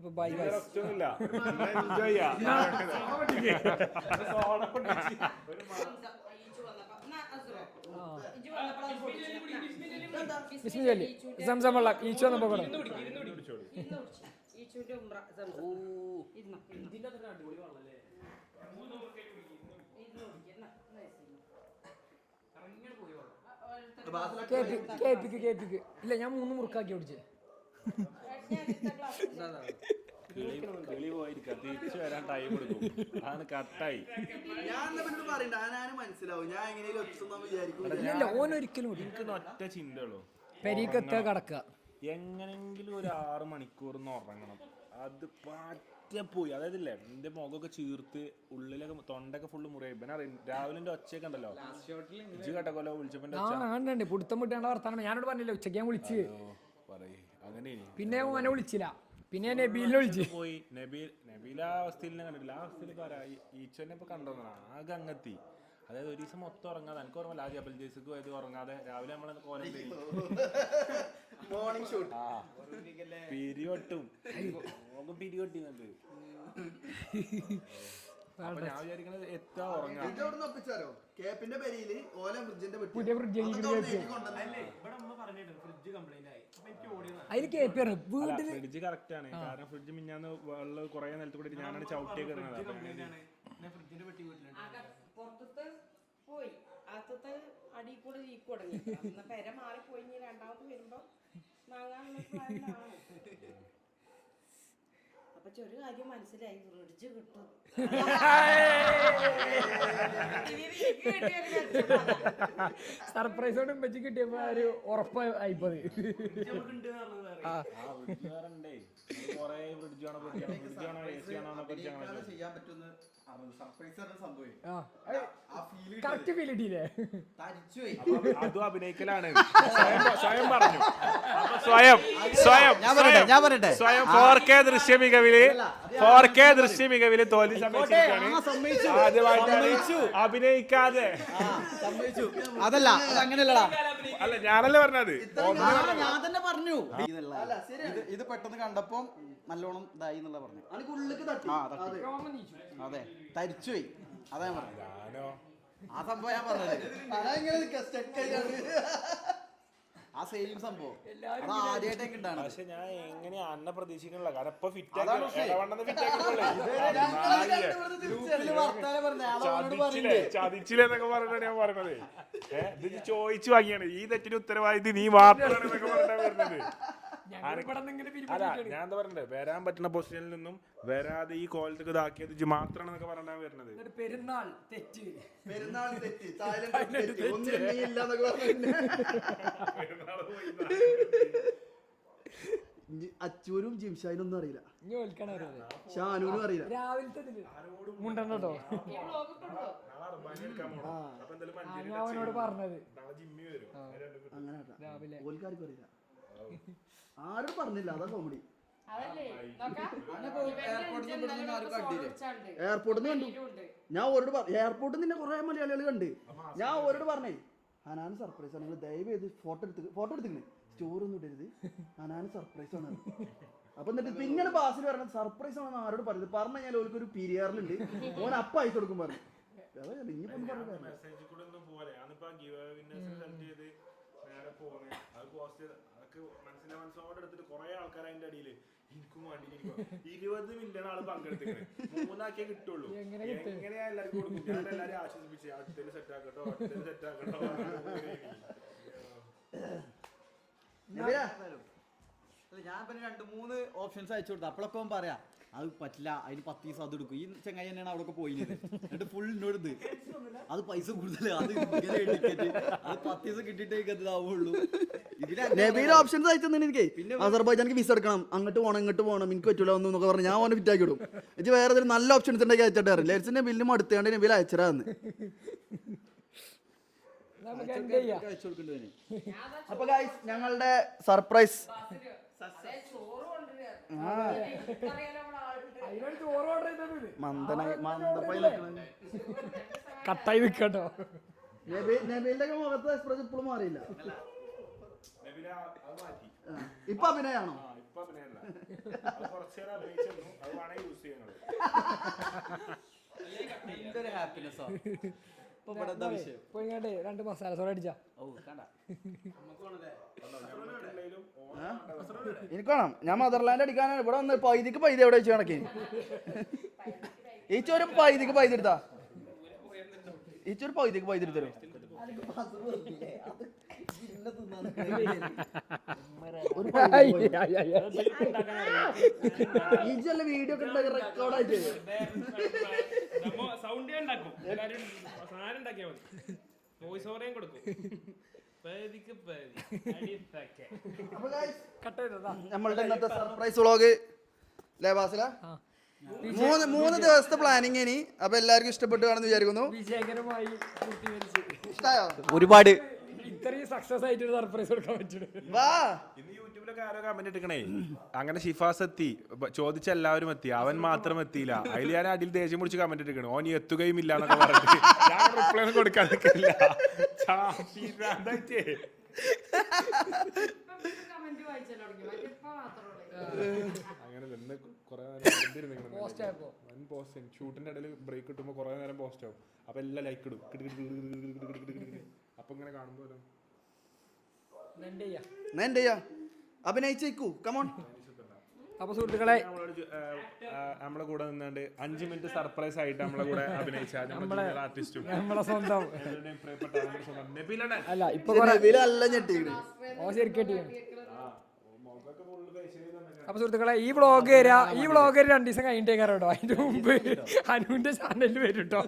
അപ്പൊ ബൈ ഗൈസ്. ഒന്നുമില്ല എൻജോയ് ചെയ്യാം ബിസ്മില്ലാഹി സംസം വെള്ളം ഈച്ചു വന്നപ്പോ കൂടെ ഈച്ചുവിന്റെ ഉംറ സംസം. ഇരുന്നോ, കേപ്പിക്ക് ഇല്ല ഞാൻ 3 മുറുക്കാക്കി ഓടിച്ചേ. കിളി പോയിരിക്കാം തിരിച്ചു വരാൻ ടൈം എടുക്കും അതാണ് കട്ടായി മനസ്സിലാവും ഞാൻ എങ്ങനെയും വിചാരിക്കും. ഇല്ല ഓനൊരിക്കലും എനിക്ക് ഒറ്റ ചിന്തയുള്ളൂ പെരീക്കത്തെ കടക്കുക. എങ്ങനെങ്കിലും ഒരു 6 മണിക്കൂർ ഉറങ്ങണം. അത് പോയി അതായത് ഇല്ലേ എന്റെ മുഖമൊക്കെ ചീർത്ത് ഉള്ളിലൊക്കെ തൊണ്ടൊക്കെ ഫുള്ള് മുറിയായി. പിന്നെ രാവിലെ ഒച്ചയൊക്കെ ഉണ്ടല്ലോ ഇജ്ജ് കേട്ടല്ലോ വിളിച്ചപ്പോ പുടുത്തം മുട്ടാണ്ട് വർത്താനം ഞാനോട് പറഞ്ഞില്ല ഉച്ചയ്ക്ക് ഞാൻ വിളിച്ച് പറയേ അങ്ങനെ പിന്നെ ഓനെ വിളിച്ചില്ല. പിന്നെ നബീലിനെ വിളിച്ച് പോയി നബീല ആ അവസ്ഥയിൽ കണ്ടിട്ടില്ല. ആ അവസ്ഥയിൽ പറയാ ഈച്ചനെ ഇപ്പൊ കണ്ടോന്നാ ആ ഗംഗത്തി. അതായത് ഒരു ദിവസം മൊത്തം ഉറങ്ങാതെ എനിക്ക് ഓർമ്മല്ല ആ ജബൽ ജയ്സിക്ക് പോയത് ഉറങ്ങാതെ രാവിലെ നമ്മളെ കോലം മോർണിംഗ് ഷൂട്ട് പിരിവട്ടും പിരിവട്ടിന്നുണ്ട്. അപ്പൊ ഞാൻ വിചാരിക്കണത് എത്താ ഉറങ്ങാം. കേപ്പിന്റെ പെരിയില് ഓല ഫ്രിഡ്ജിന്റെ പുതിയ ഫ്രിഡ്ജ് അതിൽ കേപ്പിയാണ് വീട്ടില്. ഫ്രിഡ്ജ് കറക്റ്റ് ആണ് കാരണം ഫ്രിഡ്ജ് മിഞ്ഞാന്ന് വെള്ളം കുറെ നിലത്ത് കൂടി ഞാനാണ് ചവിട്ടിയൊക്കെ പുറത്തത്തെ പോയി അകത്തത്തെ അടി കൂടെ ലീക്ക് തുടങ്ങി. പെര മാറിപ്പോയി. രണ്ടാമത് വരുമ്പോ വാങ്ങാനുള്ള പ്ലാനിലാണ്. അപ്പൊ ഒരു കാര്യം മനസ്സിലായി, ഫ്രിഡ്ജ് കിട്ടും. സർപ്രൈസോട് ഉമ്മച്ചി കിട്ടിയപ്പോ ഒരു ഉറപ്പായിപ്പത്. കറക്റ്റ് ഫീൽ കിട്ടിയില്ലേ? അതും അഭിനയിക്കലാണ്. സ്വയം പറഞ്ഞു സ്വയം 4K ദൃശ്യ മികവില് തോൽവി സമ്മതിച്ചിരിക്കുകയാണ്. ആദ്യമായിട്ട് അഭിനയിക്കാതെ അതല്ല അങ്ങനെയല്ലടാ. അല്ല ഞാനല്ലേ പറഞ്ഞത്. ഞാൻ തന്നെ പറഞ്ഞു ഇത് പെട്ടെന്ന് കണ്ടപ്പോ നല്ലോണം ഇതായി എന്നുള്ള പറഞ്ഞു. അതെ തരിച്ചുപോയി. അതാ ഞാൻ പറഞ്ഞു. ആ സംഭവം ഞാൻ പറഞ്ഞത് ആ സെയിം സംഭവം അത് ആദ്യമായിട്ടൊക്കെ ഉണ്ടാണ്. പക്ഷെ ഞാൻ എങ്ങനെയാ അന്ന പ്രതീക്ഷിക്കണില്ല കാരണം ഇപ്പൊ ചതിച്ചില്ലെന്നൊക്കെ പറഞ്ഞിട്ടാണ് ഞാൻ പറഞ്ഞത്. ഇത് ചോദിച്ചു വാങ്ങിയാണ് ഈ തെറ്റിന് ഉത്തരവാദിത്വം നീ മാത്രമാണ് എന്നൊക്കെ പറഞ്ഞാ വരുന്നത്. അല്ല ഞാൻ എന്താ പറയണ്ടേ വരാൻ പറ്റുന്ന പൊസിഷനിൽ നിന്നും വരാതെ ഈ കോലത്തേക്ക് ഇതാക്കിയത് മാത്രമാണെന്നൊക്കെ പറഞ്ഞാ വരുന്നത്. പെരുന്നാൾ തെറ്റ് അച്ചൂരും ജിംഷാനും അറിയില്ല, ഇനി ഓൽക്കണറിയാതെ ഷാനൂനും അറിയില്ല. രാവിലത്തെ മുണ്ടോ ഞാൻ അവനോട് പറഞ്ഞത് അങ്ങനെ രാവിലെ ഓൽക്കാർക്കും അറിയില്ല, ആരും പറഞ്ഞില്ല. അതാ കോമഡി. എയർപോർട്ടിൽ നിന്ന് കണ്ടു ഞാൻ ഓരോട് എയർപോർട്ടിൽ നിന്ന് കുറെ മലയാളികൾ കണ്ട്. ഞാൻ ഓരോട് പറഞ്ഞേ ഹനാന് സർപ്രൈസ് ആണ്, നിങ്ങൾ ദയവ് ചെയ്ത് ഫോട്ടോ എടുത്തിക്കണേ, സ്റ്റോറി ഒന്നും ഇടരുത്, ഹനാന് സർപ്രൈസ് ആണ്. അപ്പൊ എന്നിട്ട് പിന്നീട് ബാസിൽ പറഞ്ഞത് സർപ്രൈസ് ആണെന്ന് ആരോട് പറഞ്ഞത് പറഞ്ഞു കഴിഞ്ഞാൽ ഓൽക്കൊരു പീരിയാറിലുണ്ട് ഓൻ അപ്പം അയച്ചു കൊടുക്കും പറഞ്ഞു. ഇനിയിപ്പം പറഞ്ഞു മനസ്സോടെ എടുത്തിട്ട് കുറെ ആൾക്കാർ അതിന്റെ അടിയില് എനിക്കും വേണ്ടി 20 മില്യൺ ആള് പങ്കെടുത്തിട്ടുണ്ട്. 3 ആക്കിയേ കിട്ടുള്ളൂ. എങ്ങനെയാ എല്ലാവർക്കും കൊടുക്കും? ഞാൻ എല്ലാവരും ആശ്വസിപ്പിച്ചു അടുത്തതിന് സെറ്റ് ആക്കട്ടോ. ഞാൻ പിന്നെ 2-3 ഓപ്ഷൻസ് അയച്ചു കൊടുത്തു. അപ്പോഴൊക്കെ പറയാ അത് പറ്റില്ല, അതിന് 10 ദിവസം അത് എടുക്കും. ഈ ചങ്ങായി തന്നെയാണ് അവിടെ പോയിത്. എന്നിട്ട് ഫുൾ എന്നോട് ഇത് അത് പൈസ കൂടുതൽ, അത് ടിക്കറ്റ് അത് 10 ദിവസം കിട്ടിയിട്ടേ ഇതാവുള്ളൂ. ഓപ്ഷൻസ് അയച്ചു എനിക്ക് അസർബൈജാനിക്ക് വിസ എടുക്കണം, അങ്ങോട്ട് പോകണം ഇങ്ങോട്ട് പോകണം, എനിക്ക് പറ്റൂല ഒന്നും എന്നൊക്കെ പറഞ്ഞു. ഞാൻ ഓനെ ഫിറ്റാക്കി വിടും. എനിക്ക് വേറെ ഏതെങ്കിലും നല്ല ഓപ്ഷൻസ് ഉണ്ടെങ്കിൽ അയച്ചിട്ട് ലെറ്റ്സിന്റെ ബില്ലും അടുത്താണ്ട് നബീൽ അയച്ചരാന്ന്. അപ്പൊ ഗൈസ് ഞങ്ങളുടെ സർപ്രൈസ് കട്ടായി നിൽക്കട്ടോ. നബീലിന്റെ മുഖത്ത് എക്സ്പ്രസ് ഇപ്പോഴും മാറിയില്ല. ഇപ്പൊ അഭിനയാണോ? ഇപ്പൊ അഭിനയല്ല. അത് കുറച്ച് നേരം അഭിനയിച്ചിരുന്നു. അത് വേണമെങ്കിൽ യൂസ് ചെയ്യണത്. എന്റെ ഒരു ഹാപ്പിനെസ് ആണ് ഇപ്പൊ ഇവിടെ എന്താ വിഷയം പോയി ഇങ്ങോട്ടേ 2 മസാല സോഡ അടിച്ചാ. ഓ കണ്ട എനിക്ക് വേണം. ഞാൻ മദർലാൻഡ് അടിക്കാനാണ് ഇവിടെ വന്ന് പൈതിക്ക് പൈതി എവിടെ വെച്ച് കണക്കി ഈച്ചൊരു പൈതിക്ക് പൈതി എടുത്താ ഈച്ചൊരു പൈതിക്ക് പൈതി എടുത്തരും. ഈച്ചല്ല വീഡിയോ ഒക്കെ റെക്കോർഡായിട്ട് സൗണ്ട് ഉണ്ടാക്കും. സാധനം ഉണ്ടാക്കിയാൽ മതി. വോയിസ് ഓവറേയും കൊടുക്കും. നമ്മളുടെ ഇന്നത്തെ സർപ്രൈസ് വ്ളോഗ് ലേബാസില 3 ദിവസത്തെ പ്ലാനിങ് ഇനി. അപ്പൊ എല്ലാവർക്കും ഇഷ്ടപ്പെട്ടു കാണുന്നു വിചാരിക്കുന്നു. വിജയകരമായി പൂർത്തീകരിച്ച് ഇഷ്ടായോ? ഒരുപാട് ഇത്രയും സക്സസ് ആയിട്ട് ഒരു സർപ്രൈസ് കൊടുക്കാൻ പറ്റും. വാ ഇന്ന് യൂട്യൂബിലൊക്കെ ആരോ കമന്റ് ഇട്ടിക്കണേ അങ്ങനെ ഷിഫാസ് എത്തി ചോദിച്ച എല്ലാവരും എത്തി അവൻ മാത്രം എത്തിയില്ല. അതിൽ ഞാൻ അടിയിൽ ദേഷ്യം പിടിച്ച് കമന്റ് ഇട്ടിക്കണു ഓൻ എത്തുകയും ഇല്ല എന്നൊക്കെ പറഞ്ഞിട്ട് ഞാൻ റിപ്ലൈ ഒന്നും കൊടുക്കാൻ നിൽക്കില്ല. കമന്റ് വായിച്ചാൽ അങ്ങനെ നിന്ന് കുറെ നേരം പോസ്റ്റ് ഷൂട്ടിന്റെ ഇടയിൽ ബ്രേക്ക് കിട്ടുമ്പോൾ കുറെ നേരം പോസ്റ്റ് ആവും. അപ്പൊ എല്ലാം ലൈക്ക് ഇടും. അപ്പൊ ഇങ്ങനെ കാണുമ്പോ ചെയ്യാ അഭിനയിച്ചേക്കൂ. കമോൺ. അപ്പൊ സുഹൃത്തുക്കളെ നമ്മളെ കൂടെ നിന്നാണ്ട് 5 മിനിറ്റ് സർപ്രൈസ് ആയിട്ട് നമ്മളെ കൂടെ അഭിനയിച്ച ആർട്ടിസ്റ്റും നമ്മളെ സ്വന്തം പ്രിയപ്പെട്ട നമ്മുടെ സ്വന്തം നബീലാണ്. അല്ല ഇപ്പൊ നല്ല ഞെട്ടിക്കണ്. ശരിക്കും. അപ്പൊ സുഹൃത്തുക്കളെ ഈ വ്ളോഗ് 2 ദിവസം കഴിഞ്ഞിട്ടേ കേട്ടോ. അതിന്റെ മുമ്പ് അനുവിന്റെ ചാനലിൽ വരും കേട്ടോ.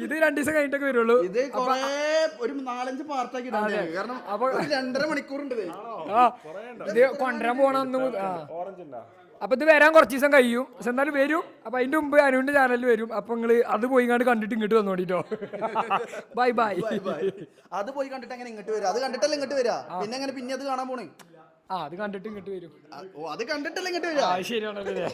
ഇത് 2 ദിവസം കഴിഞ്ഞിട്ടൊക്കെ വരുള്ളൂ. ഇത് ഒരു 4-5 പാർട്ടാക്കി കാരണം അപ്പൊ 2.5 മണിക്കൂറുണ്ട്. ഇത് കൊണ്ടുവരാൻ പോണെന്ന്. ഓറഞ്ച് ഉണ്ടോ? അപ്പൊ ഇത് വരാൻ കുറച്ച് ദിവസം കഴിയും. പക്ഷെ എന്നാലും വരും. അപ്പൊ അതിന്റെ മുമ്പ് അനുവിന്റെ ചാനലിൽ വരും. അപ്പൊ നിങ്ങള് അത് പോയി കണ്ടിട്ട് ഇങ്ങോട്ട് വന്നോണ്ടിട്ടോ. Bye bye. അത് പോയി കണ്ടിട്ട് അങ്ങനെ ഇങ്ങോട്ട് വരാം. അത് കണ്ടിട്ടല്ലേ ഇങ്ങോട്ട് വരാ. പിന്നെ അത് കാണാൻ പോണേ. അത് കണ്ടിട്ട് ഇങ്ങോട്ട് വരും. അത് കണ്ടിട്ടല്ലേ ഇങ്ങോട്ട് വരാ. ശരിയാണല്ലേ.